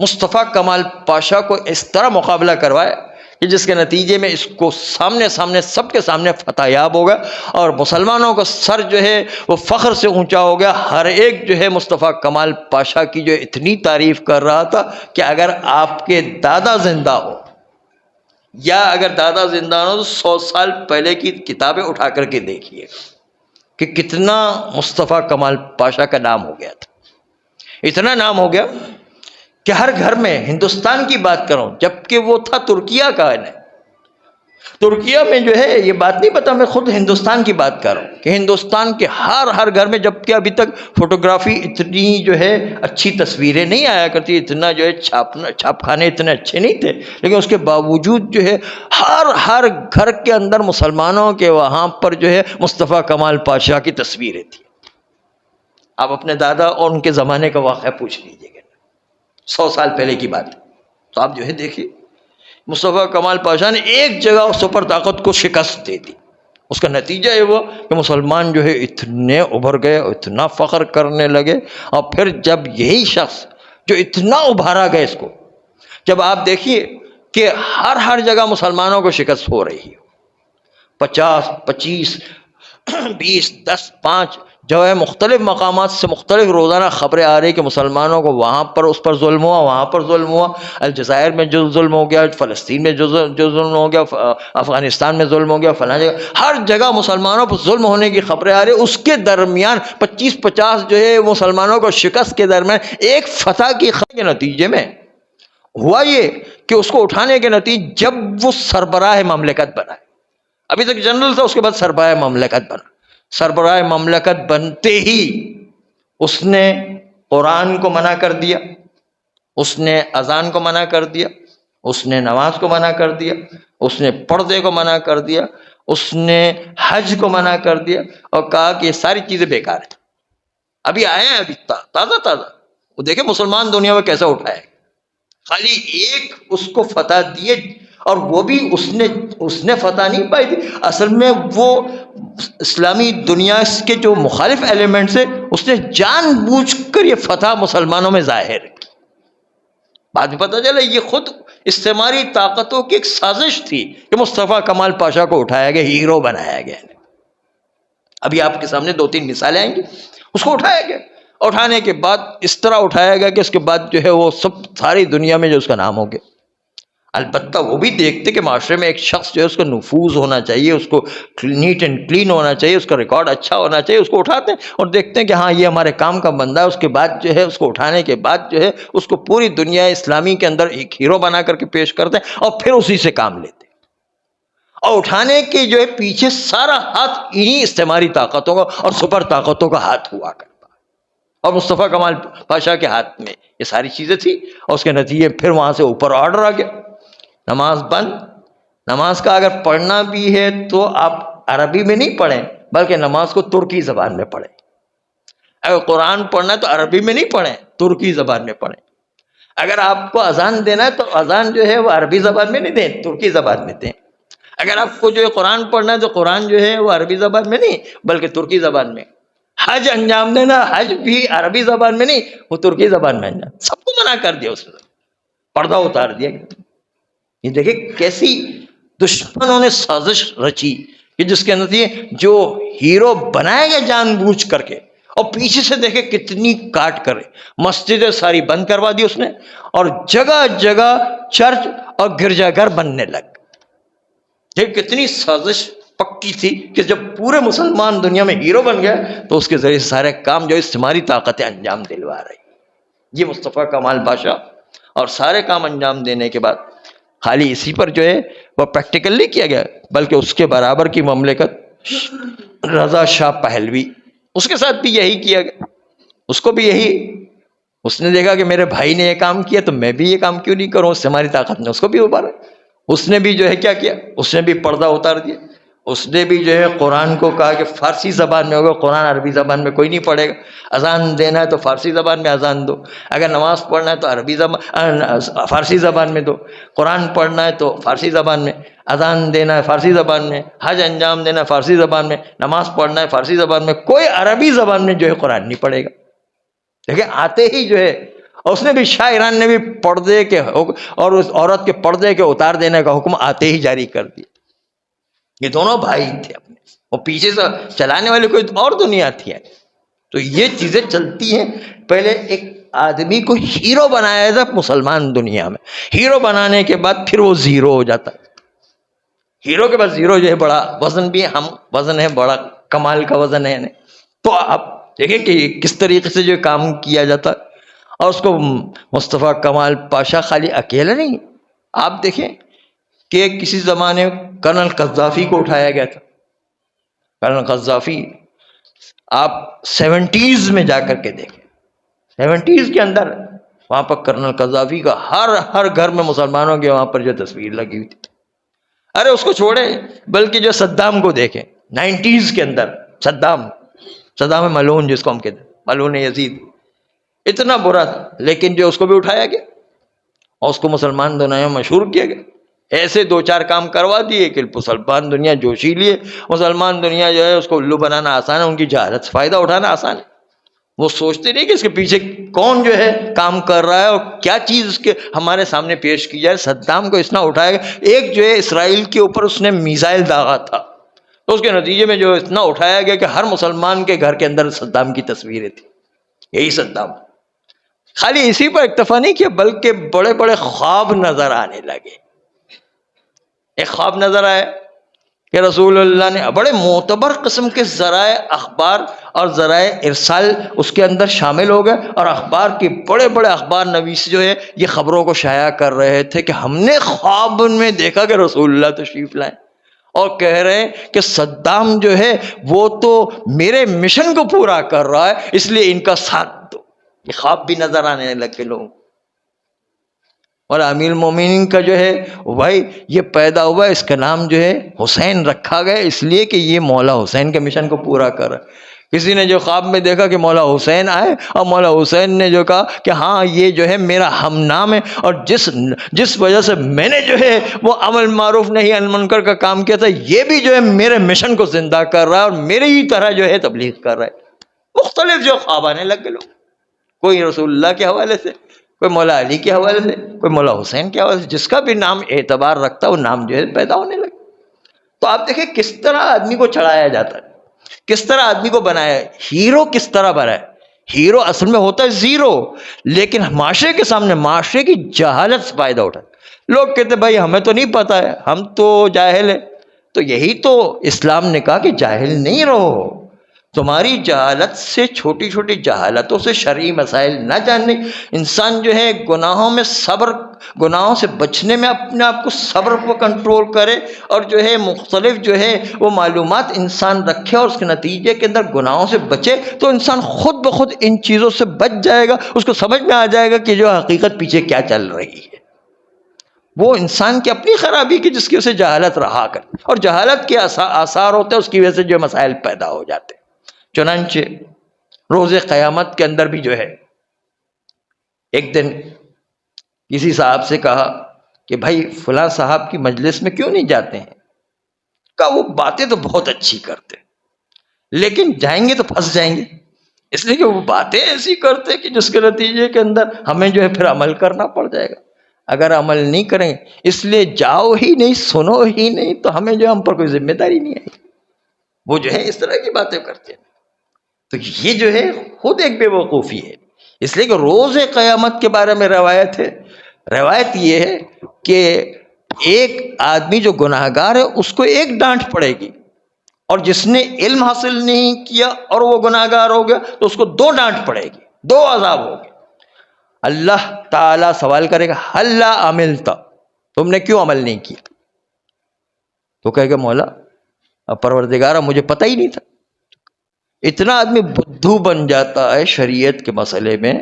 مصطفیٰ کمال پاشا کو اس طرح مقابلہ کروایا کہ جس کے نتیجے میں اس کو سامنے سب کے سامنے فتح یاب ہو گیا، اور مسلمانوں کا سر جو ہے وہ فخر سے اونچا ہو گیا۔ ہر ایک جو ہے مصطفیٰ کمال پاشا کی جو اتنی تعریف کر رہا تھا کہ اگر آپ کے دادا زندہ ہو، یا اگر دادا زندہ ہو تو 100 سال پہلے کی کتابیں اٹھا کر کے دیکھیے کہ کتنا مصطفیٰ کمال پاشا کا نام ہو گیا تھا۔ اتنا نام ہو گیا کہ ہر گھر میں، ہندوستان کی بات کروں جبکہ وہ تھا ترکیہ کا ہے، ترکیہ میں جو ہے یہ بات نہیں پتا، میں خود ہندوستان کی بات کر رہا ہوں کہ ہندوستان کے ہر گھر میں، جبکہ ابھی تک فوٹوگرافی اتنی جو ہے اچھی تصویریں نہیں آیا کرتی، اتنا جو ہے چھاپ خانے اتنے اچھے نہیں تھے، لیکن اس کے باوجود جو ہے ہر گھر کے اندر مسلمانوں کے وہاں پر جو ہے مصطفیٰ کمال پاشا کی تصویریں تھیں۔ آپ اپنے دادا اور ان کے زمانے کا واقعہ پوچھ لیجیے گا، 100 سال پہلے کی بات، تو آپ جو ہے دیکھیے مصطفیٰ کمال پاشا نے ایک جگہ سپر طاقت کو شکست دے دی۔ اس کا نتیجہ یہ ہوا کہ مسلمان جو ہے اتنے ابھر گئے اور اتنا فخر کرنے لگے، اور پھر جب یہی شخص جو اتنا ابھارا گیا، اس کو جب آپ دیکھیے کہ ہر جگہ مسلمانوں کو شکست ہو رہی ہے، 50 25 20 10 5 جو ہے مختلف مقامات سے مختلف روزانہ خبریں آ رہی کہ مسلمانوں کو وہاں پر اس پر ظلم ہوا، وہاں پر ظلم ہوا، الجزائر میں جو ظلم ہو گیا، فلسطین میں جو ظلم ہو گیا، افغانستان میں ظلم ہو گیا، فلاں جگہ ہر جگہ مسلمانوں پر ظلم ہونے کی خبریں آ رہی۔ اس کے درمیان 25 جو ہے مسلمانوں کو شکست کے درمیان ایک فتح کی خبر کے نتیجے میں ہوا یہ کہ اس کو اٹھانے کے نتیجے جب وہ سربراہ مملکت بنا، ابھی تک جنرل تھا، اس کے بعد سربراہ مملکت بنا، سربراہ مملکت بنتے ہی اس نے قرآن کو منع کر دیا، اس نے اذان کو منع کر دیا، اس نے نماز کو منع کر دیا، اس نے پردے کو منع کر دیا، اس نے حج کو منع کر دیا، اور کہا کہ یہ ساری چیزیں بیکار ہیں۔ ابھی آئے ہیں، ابھی تازہ وہ دیکھیں مسلمان دنیا میں کیسا اٹھائے، خالی ایک اس کو فتح دیے، اور وہ بھی اس نے فتح نہیں پائی تھی، اصل میں وہ اسلامی دنیا کے جو مخالف ایلیمنٹس ہیں اس نے جان بوجھ کر یہ فتح مسلمانوں میں ظاہر کی۔ بعد میں پتہ چلا یہ خود استعماری طاقتوں کی ایک سازش تھی کہ مصطفیٰ کمال پاشا کو اٹھایا گیا، ہیرو بنایا گیا۔ ابھی آپ کے سامنے 2-3 مثالیں آئیں گی، اس کو اٹھایا گیا، اٹھانے کے بعد اس طرح اٹھایا گیا کہ اس کے بعد جو ہے وہ سب ساری دنیا میں جو اس کا نام ہو گیا۔ البتہ وہ بھی دیکھتے کہ معاشرے میں ایک شخص جو ہے اس کا نفوذ ہونا چاہیے، اس کو نیٹ اینڈ کلین ہونا چاہیے، اس کا ریکارڈ اچھا ہونا چاہیے، اس کو اٹھاتے ہیں اور دیکھتے ہیں کہ ہاں یہ ہمارے کام کا بندہ ہے۔ اس کے بعد جو ہے اس کو اٹھانے کے بعد جو ہے اس کو پوری دنیا اسلامی کے اندر ایک ہیرو بنا کر کے پیش کرتے ہیں، اور پھر اسی سے کام لیتے ہیں، اور اٹھانے کے جو ہے پیچھے سارا ہاتھ انہی استعماری طاقتوں کا اور سپر طاقتوں کا ہاتھ ہوا کرتا ہے، اور مصطفیٰ کمال پاشا کے ہاتھ میں یہ ساری چیزیں تھی، اور اس کے نتیجے پھر وہاں سے اوپر آرڈر آ گیا، نماز بند۔ نماز کا اگر پڑھنا بھی ہے تو آپ عربی میں نہیں پڑھیں بلکہ نماز کو ترکی زبان میں پڑھیں، اگر قرآن پڑھنا ہے تو عربی میں نہیں پڑھیں، ترکی زبان میں پڑھیں، اگر آپ کو اذان دینا ہے تو اذان جو ہے وہ عربی زبان میں نہیں دیں، ترکی زبان میں دیں، اگر آپ کو جو ہے قرآن پڑھنا ہے تو قرآن جو ہے وہ عربی زبان میں نہیں بلکہ ترکی زبان میں، حج انجام دینا، حج بھی عربی زبان میں نہیں، وہ ترکی زبان میں انجام، سب کو منع کر دیا، اس نے پردہ اتار دیا۔ یہ دیکھیں کیسی دشمنوں نے سازش رچی کہ جس کے نتیجے جو ہیرو بنائے گئے جان بوجھ کر کے، اور پیچھے سے دیکھیں کتنی کاٹ کرے، مسجدیں ساری بند کروا دی اس نے، اور جگہ جگہ چرچ اور گرجا گھر بننے لگ۔ یہ کتنی سازش پکی تھی کہ جب پورے مسلمان دنیا میں ہیرو بن گیا تو اس کے ذریعے سارے کام جو استعماری طاقتیں انجام دلوا رہی۔ یہ مصطفیٰ کمال پاشا، اور سارے کام انجام دینے کے بعد خالی اسی پر جو ہے وہ پریکٹیکل نہیں کیا گیا بلکہ اس کے برابر کی مملکت رضا شاہ پہلوی، اس کے ساتھ بھی یہی کیا گیا۔ اس کو بھی یہی، اس نے دیکھا کہ میرے بھائی نے یہ کام کیا تو میں بھی یہ کام کیوں نہیں کروں، اس سے ہماری طاقت نے اس کو بھی ابھارا۔ اس نے بھی جو ہے کیا کیا، اس نے بھی پردہ اتار دیا، اس نے بھی جو ہے قرآن کو کہا کہ فارسی زبان میں ہوگا، قرآن عربی زبان میں کوئی نہیں پڑھے گا، اذان دینا ہے تو فارسی زبان میں اذان دو، اگر نماز پڑھنا ہے تو عربی زبان فارسی زبان میں دو، قرآن پڑھنا ہے تو فارسی زبان میں، اذان دینا ہے فارسی زبان میں، حج انجام دینا ہے فارسی زبان میں، نماز پڑھنا ہے فارسی زبان میں، کوئی عربی زبان میں جو ہے قرآن نہیں پڑھے گا۔ دیکھیں آتے ہی جو ہے، اور اس نے بھی، شاہ ایران نے بھی پردے کے اور اس عورت کے پردے کے اتار دینے کا حکم آتے ہی جاری کر دیا۔ یہ دونوں بھائی تھے اپنے، اور پیچھے سے چلانے والے کوئی اور دنیا تھی۔ تو یہ چیزیں چلتی ہیں۔ پہلے ایک آدمی کو ہیرو بنایا تھا مسلمان دنیا میں، ہیرو بنانے کے بعد پھر وہ زیرو ہو جاتا ہے۔ ہیرو کے بعد زیرو جو ہے بڑا وزن بھی ہم وزن ہے، بڑا کمال کا وزن ہے۔ تو آپ دیکھیں کہ کس طریقے سے جو کام کیا جاتا ہے، اور اس کو مصطفیٰ کمال پاشا خالی اکیلا نہیں، آپ دیکھیں کہ کسی زمانے میں کرنل قذافی کو اٹھایا گیا تھا۔ کرنل قذافی آپ 70s میں جا کر کے دیکھیں، 70s کے اندر وہاں پر کرنل قذافی کا ہر گھر میں مسلمانوں کے وہاں پر جو تصویر لگی ہوئی تھی۔ ارے اس کو چھوڑیں، بلکہ جو صدام کو دیکھیں 90s کے اندر، صدام ملعون جس کو ہم کہتے ہیں، ملعون یزید، اتنا برا تھا، لیکن جو اس کو بھی اٹھایا گیا اور اس کو مسلمان دنیا میں مشہور کیا گیا۔ ایسے دو چار کام کروا دیے کہ مسلمان دنیا جوشی لیے۔ مسلمان دنیا جو ہے اس کو الو بنانا آسان ہے، ان کی جہالت سے فائدہ اٹھانا آسان ہے۔ وہ سوچتے نہیں کہ اس کے پیچھے کون جو ہے کام کر رہا ہے اور کیا چیز اس کے ہمارے سامنے پیش کی جائے۔ صدام کو اتنا اٹھایا گیا، ایک جو ہے اسرائیل کے اوپر اس نے میزائل داغا تھا، تو اس کے نتیجے میں جو اتنا اٹھایا گیا کہ ہر مسلمان کے گھر کے اندر صدام کی تصویریں تھیں۔ یہی صدام، خالی اسی پر اکتفا نہیں کیا، بلکہ بڑے بڑے خواب نظر آنے لگے۔ ایک خواب نظر آیا کہ رسول اللہ نے بڑے معتبر قسم کے ذرائع اخبار اور ذرائع ارسال اس کے اندر شامل ہو گئے، اور اخبار کے بڑے بڑے اخبار نویس جو ہے یہ خبروں کو شائع کر رہے تھے کہ ہم نے خواب میں دیکھا کہ رسول اللہ تشریف لائیں، اور کہہ رہے ہیں کہ صدام جو ہے وہ تو میرے مشن کو پورا کر رہا ہے، اس لیے ان کا ساتھ دو۔ یہ خواب بھی نظر آنے لگے لوگوں۔ اور امیر المومنین کا جو ہے بھائی یہ پیدا ہوا، اس کا نام جو ہے حسین رکھا گیا، اس لیے کہ یہ مولا حسین کے مشن کو پورا کر رہا ہے۔ کسی نے جو خواب میں دیکھا کہ مولا حسین آئے، اور مولا حسین نے جو کہا کہ ہاں یہ جو ہے میرا ہم نام ہے، اور جس وجہ سے میں نے جو ہے وہ امر معروف نہی عن منکر کا کام کیا تھا، یہ بھی جو ہے میرے مشن کو زندہ کر رہا ہے اور میرے ہی طرح جو ہے تبلیغ کر رہا ہے۔ مختلف جو خواب آنے لگے لوگ، کوئی رسول اللہ کے حوالے سے، کوئی مولا علی کے حوالے سے، کوئی مولا حسین کے حوالے سے، جس کا بھی نام اعتبار رکھتا ہے وہ نام جو ہے پیدا ہونے لگے۔ تو آپ دیکھیں کس طرح آدمی کو چڑھایا جاتا ہے، کس طرح آدمی کو بنایا ہے۔ ہیرو کس طرح بنا ہے؟ ہیرو اصل میں ہوتا ہے زیرو، لیکن معاشرے کے سامنے معاشرے کی جہالت سے فائدہ اٹھا۔ لوگ کہتے بھائی ہمیں تو نہیں پتا ہے، ہم تو جاہل ہیں۔ تو یہی تو اسلام نے کہا کہ جاہل نہیں رہو، تمہاری جہالت سے، چھوٹی چھوٹی جہالتوں سے شرعی مسائل نہ جاننے، انسان جو ہے گناہوں میں صبر، گناہوں سے بچنے میں اپنے آپ کو صبر کو کنٹرول کرے، اور جو ہے مختلف جو ہے وہ معلومات انسان رکھے اور اس کے نتیجے کے اندر گناہوں سے بچے، تو انسان خود بخود ان چیزوں سے بچ جائے گا، اس کو سمجھ میں آ جائے گا کہ جو حقیقت پیچھے کیا چل رہی ہے۔ وہ انسان کی اپنی خرابی کی جس کی اسے جہالت رہا کر، اور جہالت کے آثار ہوتے ہیں، اس کی وجہ سے جو مسائل پیدا ہو جاتے ہیں۔ چنانچہ روز قیامت کے اندر بھی جو ہے ایک دن کسی صاحب سے کہا کہ بھائی فلاں صاحب کی مجلس میں کیوں نہیں جاتے ہیں؟ کہا وہ باتیں تو بہت اچھی کرتے لیکن جائیں گے تو پھنس جائیں گے، اس لیے کہ وہ باتیں ایسی کرتے کہ جس کے نتیجے کے اندر ہمیں جو ہے پھر عمل کرنا پڑ جائے گا۔ اگر عمل نہیں کریں، اس لیے جاؤ ہی نہیں، سنو ہی نہیں، تو ہمیں جو ہم پر کوئی ذمہ داری نہیں آئی۔ وہ جو ہے اس طرح کی باتیں کرتے ہیں۔ تو یہ جو ہے خود ایک بے وقوفی ہے، اس لیے کہ روز قیامت کے بارے میں روایت ہے۔ روایت یہ ہے کہ ایک آدمی جو گناہگار ہے اس کو ایک ڈانٹ پڑے گی، اور جس نے علم حاصل نہیں کیا اور وہ گناہگار ہو گیا تو اس کو 2 ڈانٹ پڑے گی، 2 عذاب ہو گئے۔ اللہ تعالیٰ سوال کرے گا ہل عملت، تم نے کیوں عمل نہیں کیا؟ تو کہے گا مولا پروردگارا مجھے پتہ ہی نہیں تھا، اتنا آدمی بدھو بن جاتا ہے شریعت کے مسئلے میں،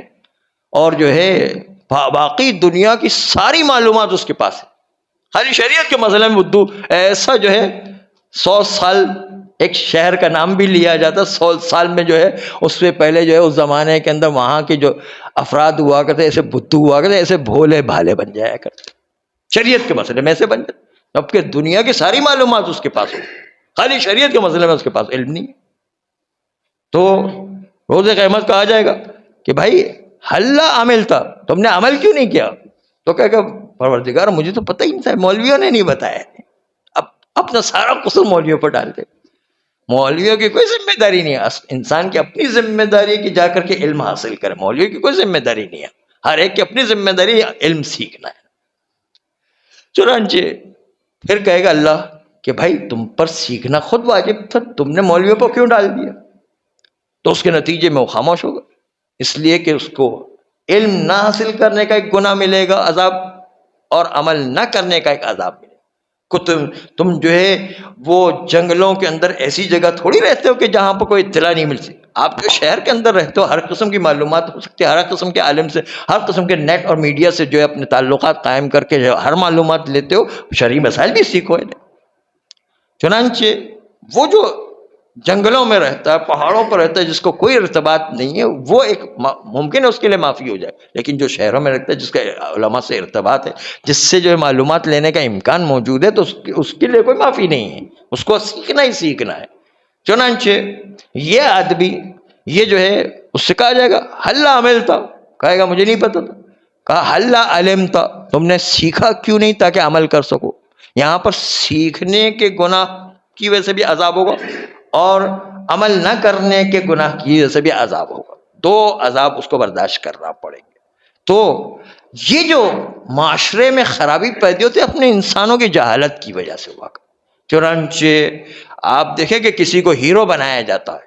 اور جو ہے باقی دنیا کی ساری معلومات اس کے پاس ہے، خالی شریعت کے مسئلے میں بدھو ایسا جو ہے 100 سال ایک شہر کا نام بھی لیا جاتا، 100 سال میں جو ہے اس سے پہلے جو ہے اس زمانے کے اندر وہاں کے جو افراد ہوا کرتے ایسے بدھو ہوا کرتے، ایسے بھولے بھالے بن جایا کرتے شریعت کے مسئلے میں، ایسے بن جاتے اب کہ دنیا کی ساری معلومات اس کے پاس ہو، خالی شریعت کے مسئلے میں اس کے پاس علم نہیں۔ تو روز قیامت کہا جائے گا کہ بھائی حل عمل تھا، تم نے عمل کیوں نہیں کیا؟ تو کہے گا پروردگار مجھے تو پتہ ہی نہیں تھا، مولویوں نے نہیں بتایا۔ اب اپنا سارا قصور مولویوں پر ڈالتے، مولویوں کی کوئی ذمہ داری نہیں ہے، انسان کی اپنی ذمہ داری ہے کہ جا کر کے علم حاصل کرے، مولویوں کی کوئی ذمہ داری نہیں ہے، ہر ایک کی اپنی ذمہ داری علم سیکھنا ہے۔ چنانچہ پھر کہے گا اللہ کہ بھائی تم پر سیکھنا خود واجب تھا، تم نے مولویوں پر کیوں ڈال دیا؟ تو اس کے نتیجے میں وہ خاموش ہوگا، اس لیے کہ اس کو علم نہ حاصل کرنے کا ایک گناہ ملے گا عذاب، اور عمل نہ کرنے کا ایک عذاب ملے گا۔ تم جو ہے وہ جنگلوں کے اندر ایسی جگہ تھوڑی رہتے ہو کہ جہاں پر کوئی اطلاع نہیں مل سکتی، آپ جو شہر کے اندر رہتے ہو ہر قسم کی معلومات ہو سکتی ہے، ہر قسم کے عالم سے، ہر قسم کے نیٹ اور میڈیا سے جو ہے اپنے تعلقات قائم کر کے جو ہر معلومات لیتے ہو، شرعی مسائل بھی سیکھو ہے۔ چنانچہ وہ جو جنگلوں میں رہتا ہے، پہاڑوں پر رہتا ہے، جس کو کوئی ارتباط نہیں ہے، وہ ایک ممکن ہے اس کے لیے معافی ہو جائے، لیکن جو شہروں میں رہتا ہے، جس کا علماء سے ارتباط ہے، جس سے جو ہے معلومات لینے کا امکان موجود ہے، تو اس کے لیے کوئی معافی نہیں ہے، اس کو سیکھنا ہی سیکھنا ہے۔ چنانچہ یہ آدمی یہ جو ہے اس سے کہا جائے گا حل عمل تھا، کہے گا مجھے نہیں پتا تھا، کہا حل علم تھا، تم نے سیکھا کیوں نہیں تاکہ عمل کر سکو۔ یہاں پر سیکھنے کے گناہ کی وجہ سے بھی عذاب ہوگا، اور عمل نہ کرنے کے گناہ کی وجہ سے بھی عذاب ہوگا، دو عذاب اس کو برداشت کرنا پڑیں گے۔ تو یہ جو معاشرے میں خرابی پیدا ہوتی ہے اپنے انسانوں کی جہالت کی وجہ سے ہوا۔ چنانچہ آپ دیکھیں کہ کسی کو ہیرو بنایا جاتا ہے،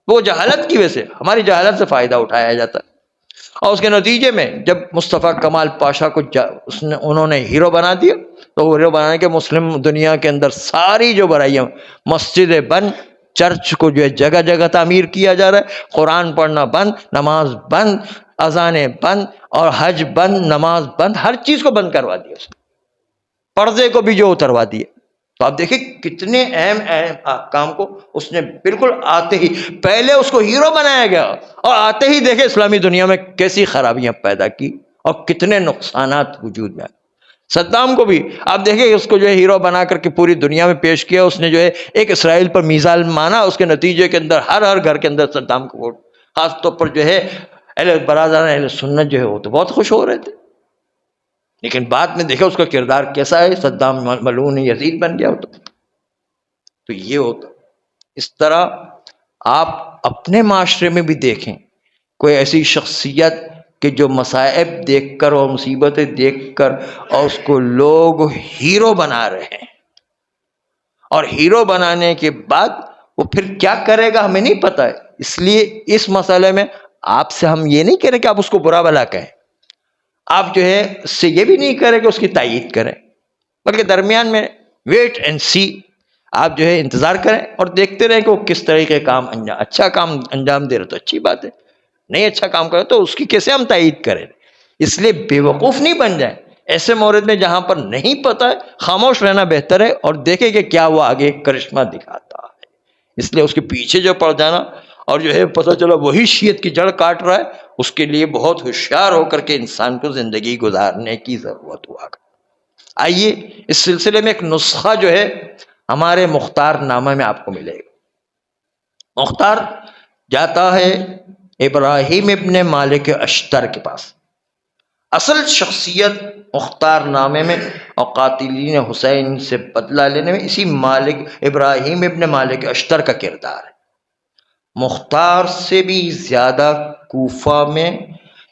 وہ جہالت کی وجہ سے، ہماری جہالت سے فائدہ اٹھایا جاتا ہے، اور اس کے نتیجے میں جب مصطفیٰ کمال پاشا کو انہوں نے ہیرو بنا دیا، تو وہ ہیرو بنانے کے مسلم دنیا کے اندر ساری جو برائیاں، مسجدیں بند، چرچ کو جو ہے جگہ جگہ تعمیر کیا جا رہا ہے، قرآن پڑھنا بند، نماز بند، اذانیں بند، اور حج بند، نماز بند، ہر چیز کو بند کروا دیا، پردے کو بھی جو اتروا دیا۔ تو آپ دیکھیں کتنے اہم کام کو اس نے بالکل آتے ہی، پہلے اس کو ہیرو بنایا گیا، اور آتے ہی دیکھیں اسلامی دنیا میں کیسی خرابیاں پیدا کی اور کتنے نقصانات وجود میں آئے۔ صدام کو بھی آپ دیکھیں اس کو جو ہے ہیرو بنا کر کے پوری دنیا میں پیش کیا، اس نے جو ہے ایک اسرائیل پر میزائل مانا، اس کے نتیجے کے اندر ہر گھر کے اندر صدام کو ووٹ، خاص طور پر جو ہے برادران اہل سنت جو ہے وہ تو بہت خوش ہو رہے تھے، لیکن بعد میں دیکھا اس کا کردار کیسا ہے، صدام ملعون یزید بن گیا ہوتا۔ تو یہ ہوتا، اس طرح آپ اپنے معاشرے میں بھی دیکھیں کوئی ایسی شخصیت کہ جو مصائب دیکھ کر اور مصیبتیں دیکھ کر اور اس کو لوگ ہیرو بنا رہے ہیں، اور ہیرو بنانے کے بعد وہ پھر کیا کرے گا ہمیں نہیں پتا ہے، اس لیے اس مسئلے میں آپ سے ہم یہ نہیں کہہ رہے کہ آپ اس کو برا بھلا کہیں، آپ جو ہے اس سے یہ بھی نہیں کریں کہ اس کی تائید کریں، بلکہ درمیان میں ویٹ اینڈ سی، آپ جو ہے انتظار کریں اور دیکھتے رہیں کہ وہ کس طریقے کام اچھا کام انجام دے رہے تو اچھی بات ہے، نہیں اچھا کام کرے تو اس کی کیسے ہم تائید کریں۔ اس لیے بے وقوف نہیں بن جائیں، ایسے مورد میں جہاں پر نہیں پتا ہے خاموش رہنا بہتر ہے، اور دیکھیں کہ کیا وہ آگے کرشمہ دکھاتا ہے۔ اس لیے اس کے پیچھے جو پڑ جانا اور جو ہے پتہ چلا وہی شیعت کی جڑ کاٹ رہا ہے، اس کے لیے بہت ہوشیار ہو کر کے انسان کو زندگی گزارنے کی ضرورت ہوا۔ آئیے اس سلسلے میں ایک نسخہ جو ہے ہمارے مختار نامہ میں آپ کو ملے گا۔ مختار جاتا ہے ابراہیم ابن مالک اشتر کے پاس، اصل شخصیت مختار نامے میں اور قاتلین حسین سے بدلہ لینے میں اسی ابراہیم ابن مالک اشتر کا کردار ہے۔ مختار سے بھی زیادہ کوفہ میں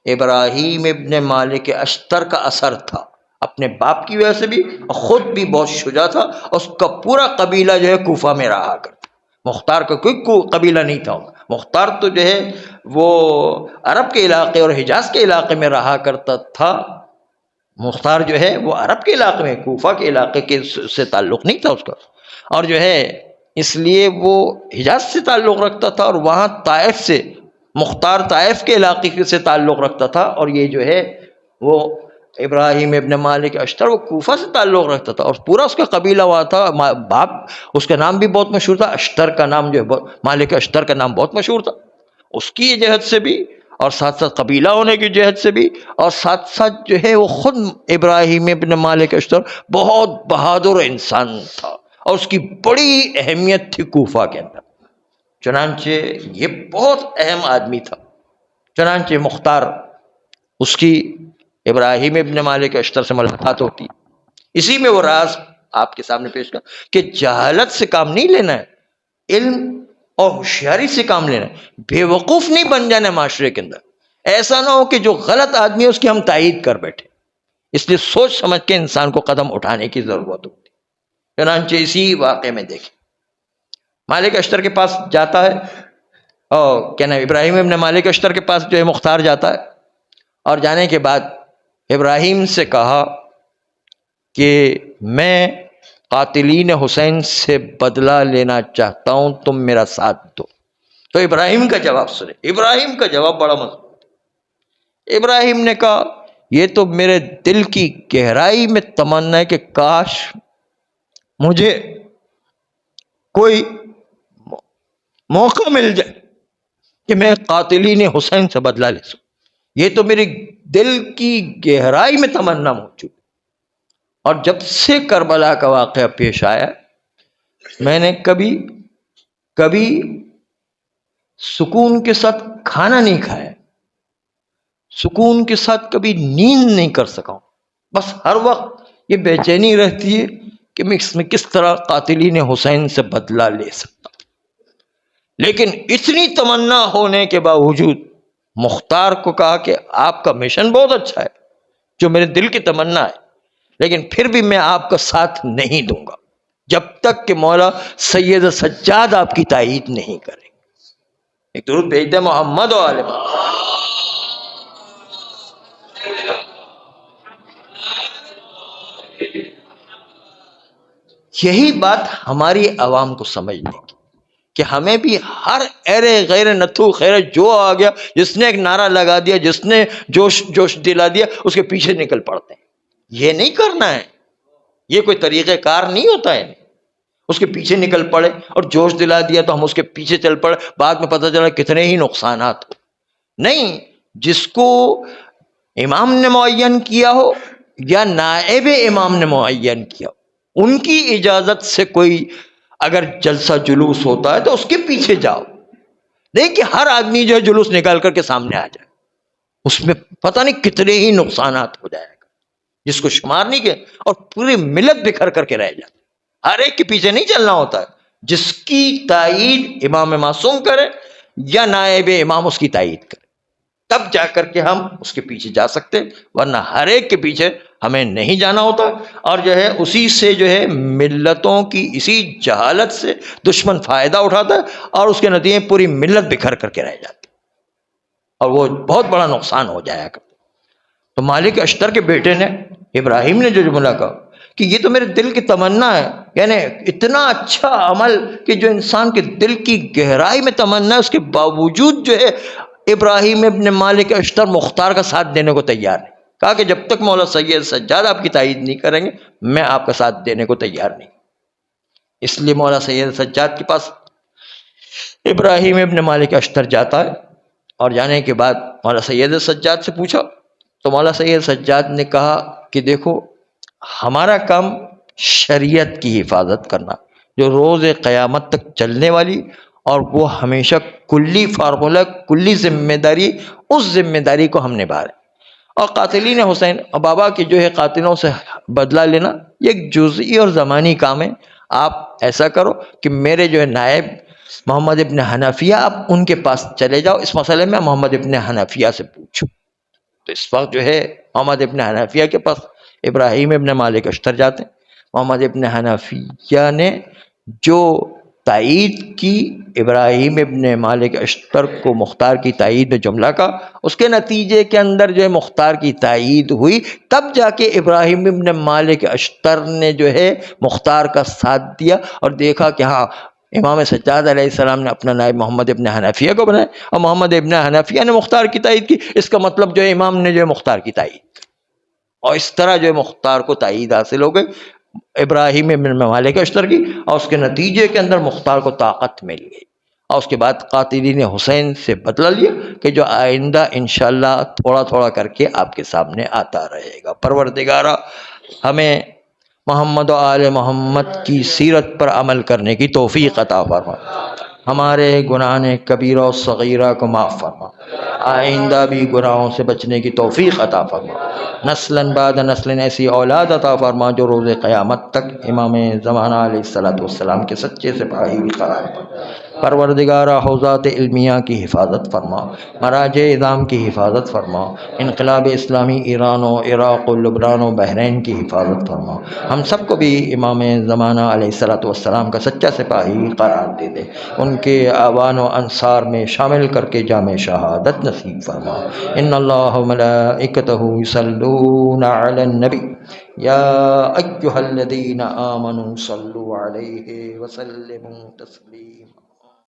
ابراہیم ابن مالک اشتر کا اثر تھا، اپنے باپ کی وجہ سے بھی، اور خود بھی بہت شجاع تھا، اور اس کا پورا قبیلہ جو ہے کوفہ میں رہا کرتا۔ مختار کا کوئی قبیلہ نہیں تھا، مختار تو جو ہے وہ عرب کے علاقے اور حجاز کے علاقے میں رہا کرتا تھا، مختار جو ہے وہ عرب کے علاقے میں، کوفہ کے علاقے کے سے تعلق نہیں تھا اس کا، اور جو ہے اس لیے وہ حجاز سے تعلق رکھتا تھا اور وہاں طائف سے، مختار طائف کے علاقے سے تعلق رکھتا تھا، اور یہ جو ہے وہ ابراہیم ابن مالک اشتر وہ کوفہ سے تعلق رکھتا تھا، اور پورا اس کا قبیلہ ہوا تھا، باپ اس کا نام بھی بہت مشہور تھا، اشتر کا نام جو ہے مالک اشتر کا نام بہت مشہور تھا، اس کی جہت سے بھی اور ساتھ ساتھ قبیلہ ہونے کی جہت سے بھی، اور ساتھ ساتھ جو ہے وہ خود ابراہیم ابن مالک اشتر بہت بہادر انسان تھا، اور اس کی بڑی اہمیت تھی کوفہ کے اندر۔ چنانچہ یہ بہت اہم آدمی تھا، چنانچہ مختار اس کی ابراہیم ابن مالک اشتر سے ملاقات ہوتی، اسی میں وہ راز آپ کے سامنے پیش کر کہ جہالت سے کام نہیں لینا ہے، علم اور ہوشیاری سے کام لینا ہے، بے وقوف نہیں بن جانا ہے معاشرے کے اندر، ایسا نہ ہو کہ جو غلط آدمی ہے اس کی ہم تائید کر بیٹھے، اس لیے سوچ سمجھ کے انسان کو قدم اٹھانے کی ضرورت ہوتی۔ چنانچہ اسی واقعے میں دیکھیں، مالک اشتر کے پاس جاتا ہے، اور کیا نام ابراہیم ابن مالک اشتر کے پاس جو ہے مختار جاتا ہے، اور جانے کے بعد ابراہیم سے کہا کہ میں قاتلین حسین سے بدلہ لینا چاہتا ہوں، تم میرا ساتھ دو۔ تو ابراہیم کا جواب سنے، ابراہیم کا جواب بڑا مضبوط۔ ابراہیم نے کہا یہ تو میرے دل کی گہرائی میں تمنا ہے کہ کاش مجھے کوئی موقع مل جائے کہ میں قاتلین حسین سے بدلہ لے سکوں، یہ تو میری دل کی گہرائی میں تمنا موجود۔ اور جب سے کربلا کا واقعہ پیش آیا، میں نے کبھی سکون کے ساتھ کھانا نہیں کھایا، سکون کے ساتھ کبھی نیند نہیں کر سکا ہوں، بس ہر وقت یہ بے چینی رہتی ہے کہ میں اس میں کس طرح قاتلین حسین سے بدلہ لے سکتا ہوں۔ لیکن اتنی تمنا ہونے کے باوجود مختار کو کہا کہ آپ کا مشن بہت اچھا ہے، جو میرے دل کی تمنا ہے، لیکن پھر بھی میں آپ کا ساتھ نہیں دوں گا جب تک کہ مولا سید سجاد آپ کی تائید نہیں کریں گے۔ ایک درود بھیج دیں محمد و آل محمد۔ یہی بات ہماری عوام کو سمجھنے کی کہ ہمیں بھی ہر ایرے غیر نتھو خیر جو آ گیا، جس نے ایک نعرہ لگا دیا، جس نے جوش دلا دیا، اس کے پیچھے نکل پڑتے ہیں۔ یہ نہیں کرنا ہے، یہ کوئی طریقہ کار نہیں ہوتا ہے۔ اس کے پیچھے نکل پڑے اور جوش دلا دیا تو ہم اس کے پیچھے چل پڑے، بعد میں پتہ چلا کتنے ہی نقصانات ہو۔ نہیں، جس کو امام نے معین کیا ہو یا نائب امام نے معین کیا ہو، ان کی اجازت سے کوئی اگر جلسہ جلوس ہوتا ہے تو اس کے پیچھے جاؤ، نہیں کہ ہر آدمی جو ہے جلوس نکال کر کے سامنے آ جائے، اس میں پتہ نہیں کتنے ہی نقصانات ہو جائے گا جس کو شمار نہیں کیا، اور پوری ملت بکھر کر کے رہ جاتی۔ ہر ایک کے پیچھے نہیں چلنا ہوتا ہے، جس کی تائید امام معصوم کرے یا نائب امام اس کی تائید کرے، تب جا کر کے ہم اس کے پیچھے جا سکتے، ورنہ ہر ایک کے پیچھے ہمیں نہیں جانا ہوتا، اور جو ہے اسی سے جو ہے ملتوں کی اسی جہالت سے دشمن فائدہ اٹھاتا ہے، اور اس کے نتیجے میں پوری ملت بکھر کر کے رہ جاتی، اور وہ بہت بڑا نقصان ہو جایا کرتا۔ تو مالک اشتر کے بیٹے نے، ابراہیم نے جو جملہ کہا کہ یہ تو میرے دل کی تمنا ہے، یعنی اتنا اچھا عمل کہ جو انسان کے دل کی گہرائی میں تمنا ہے، اس کے باوجود جو ہے ابراہیم ابن مالک اشتر مختار کا ساتھ دینے کو تیار نہیں، کہا کہ جب تک مولا سید سجاد آپ کی تائید نہیں کریں گے میں آپ کا ساتھ دینے کو تیار نہیں۔ اس لیے مولا سید سجاد کے پاس ابراہیم ابن مالک اشتر جاتا ہے، اور جانے کے بعد مولا سید سجاد سے پوچھا تو مولا سید سجاد نے کہا کہ دیکھو، ہمارا کام شریعت کی حفاظت کرنا جو روز قیامت تک چلنے والی، اور وہ ہمیشہ کلی فارمولہ، کلی ذمہ داری، اس ذمہ داری کو ہم نبھا رہے ہیں۔ اور قاتلین حسین اور بابا کے جو ہے قاتلوں سے بدلہ لینا یہ ایک جزئی اور زمانی کام ہے، آپ ایسا کرو کہ میرے جو ہے نائب محمد ابن حنفیہ، آپ ان کے پاس چلے جاؤ، اس مسئلے میں محمد ابن حنفیہ سے پوچھو۔ تو اس وقت جو ہے محمد ابن حنفیہ کے پاس ابراہیم ابن مالک اشتر جاتے ہیں۔ محمد ابن حنفیہ نے جو تائید کی ابراہیم ابن مالک اشتر کو مختار کی تائید میں جملہ کا، اس کے نتیجے کے اندر جو ہے مختار کی تائید ہوئی، تب جا کے ابراہیم ابن مالک اشتر نے جو ہے مختار کا ساتھ دیا، اور دیکھا کہ ہاں امام سجاد علیہ السلام نے اپنا نائب محمد ابن حنفیہ کو بنایا، اور محمد ابن حنفیہ نے مختار کی تائید کی، اس کا مطلب جو ہے امام نے جو ہے مختار کی تائید، اور اس طرح جو ہے مختار کو تائید حاصل ہو گئی ابراہیم ابن مالک اشتر کی، اور اس کے نتیجے کے اندر مختار کو طاقت مل گئی، اور اس کے بعد قاتلین حسین سے بدلہ لیا کہ جو آئندہ انشاءاللہ تھوڑا تھوڑا کر کے آپ کے سامنے آتا رہے گا۔ پروردگارہ ہمیں محمد و آل محمد کی سیرت پر عمل کرنے کی توفیق عطا فرما، ہمارے گناہ کبیرہ و صغیرہ کو معاف فرما، آئندہ بھی گناہوں سے بچنے کی توفیق عطا فرما، نسلاً بعد نسل ایسی اولاد عطا فرما جو روز قیامت تک امام زمانہ علیہ السلام کے سچے سپاہی قرار پائے۔ پروردگارہ حوزات علمیہ کی حفاظت فرما، مراجع اعظام کی حفاظت فرما، انقلاب اسلامی ایران و عراق و لبنان و بحرین کی حفاظت فرما، ہم سب کو بھی امام زمانہ علیہ السلام کا سچا سپاہی قرار دے دے، ان کے اعوان و انصار میں شامل کر کے جامع شہادت نصیب فرما۔ ان اللہ و ملائکتہ یصلون علی النبی یا ایھا الذین آمنوا صلوا علیہ وسلموا تسلیما۔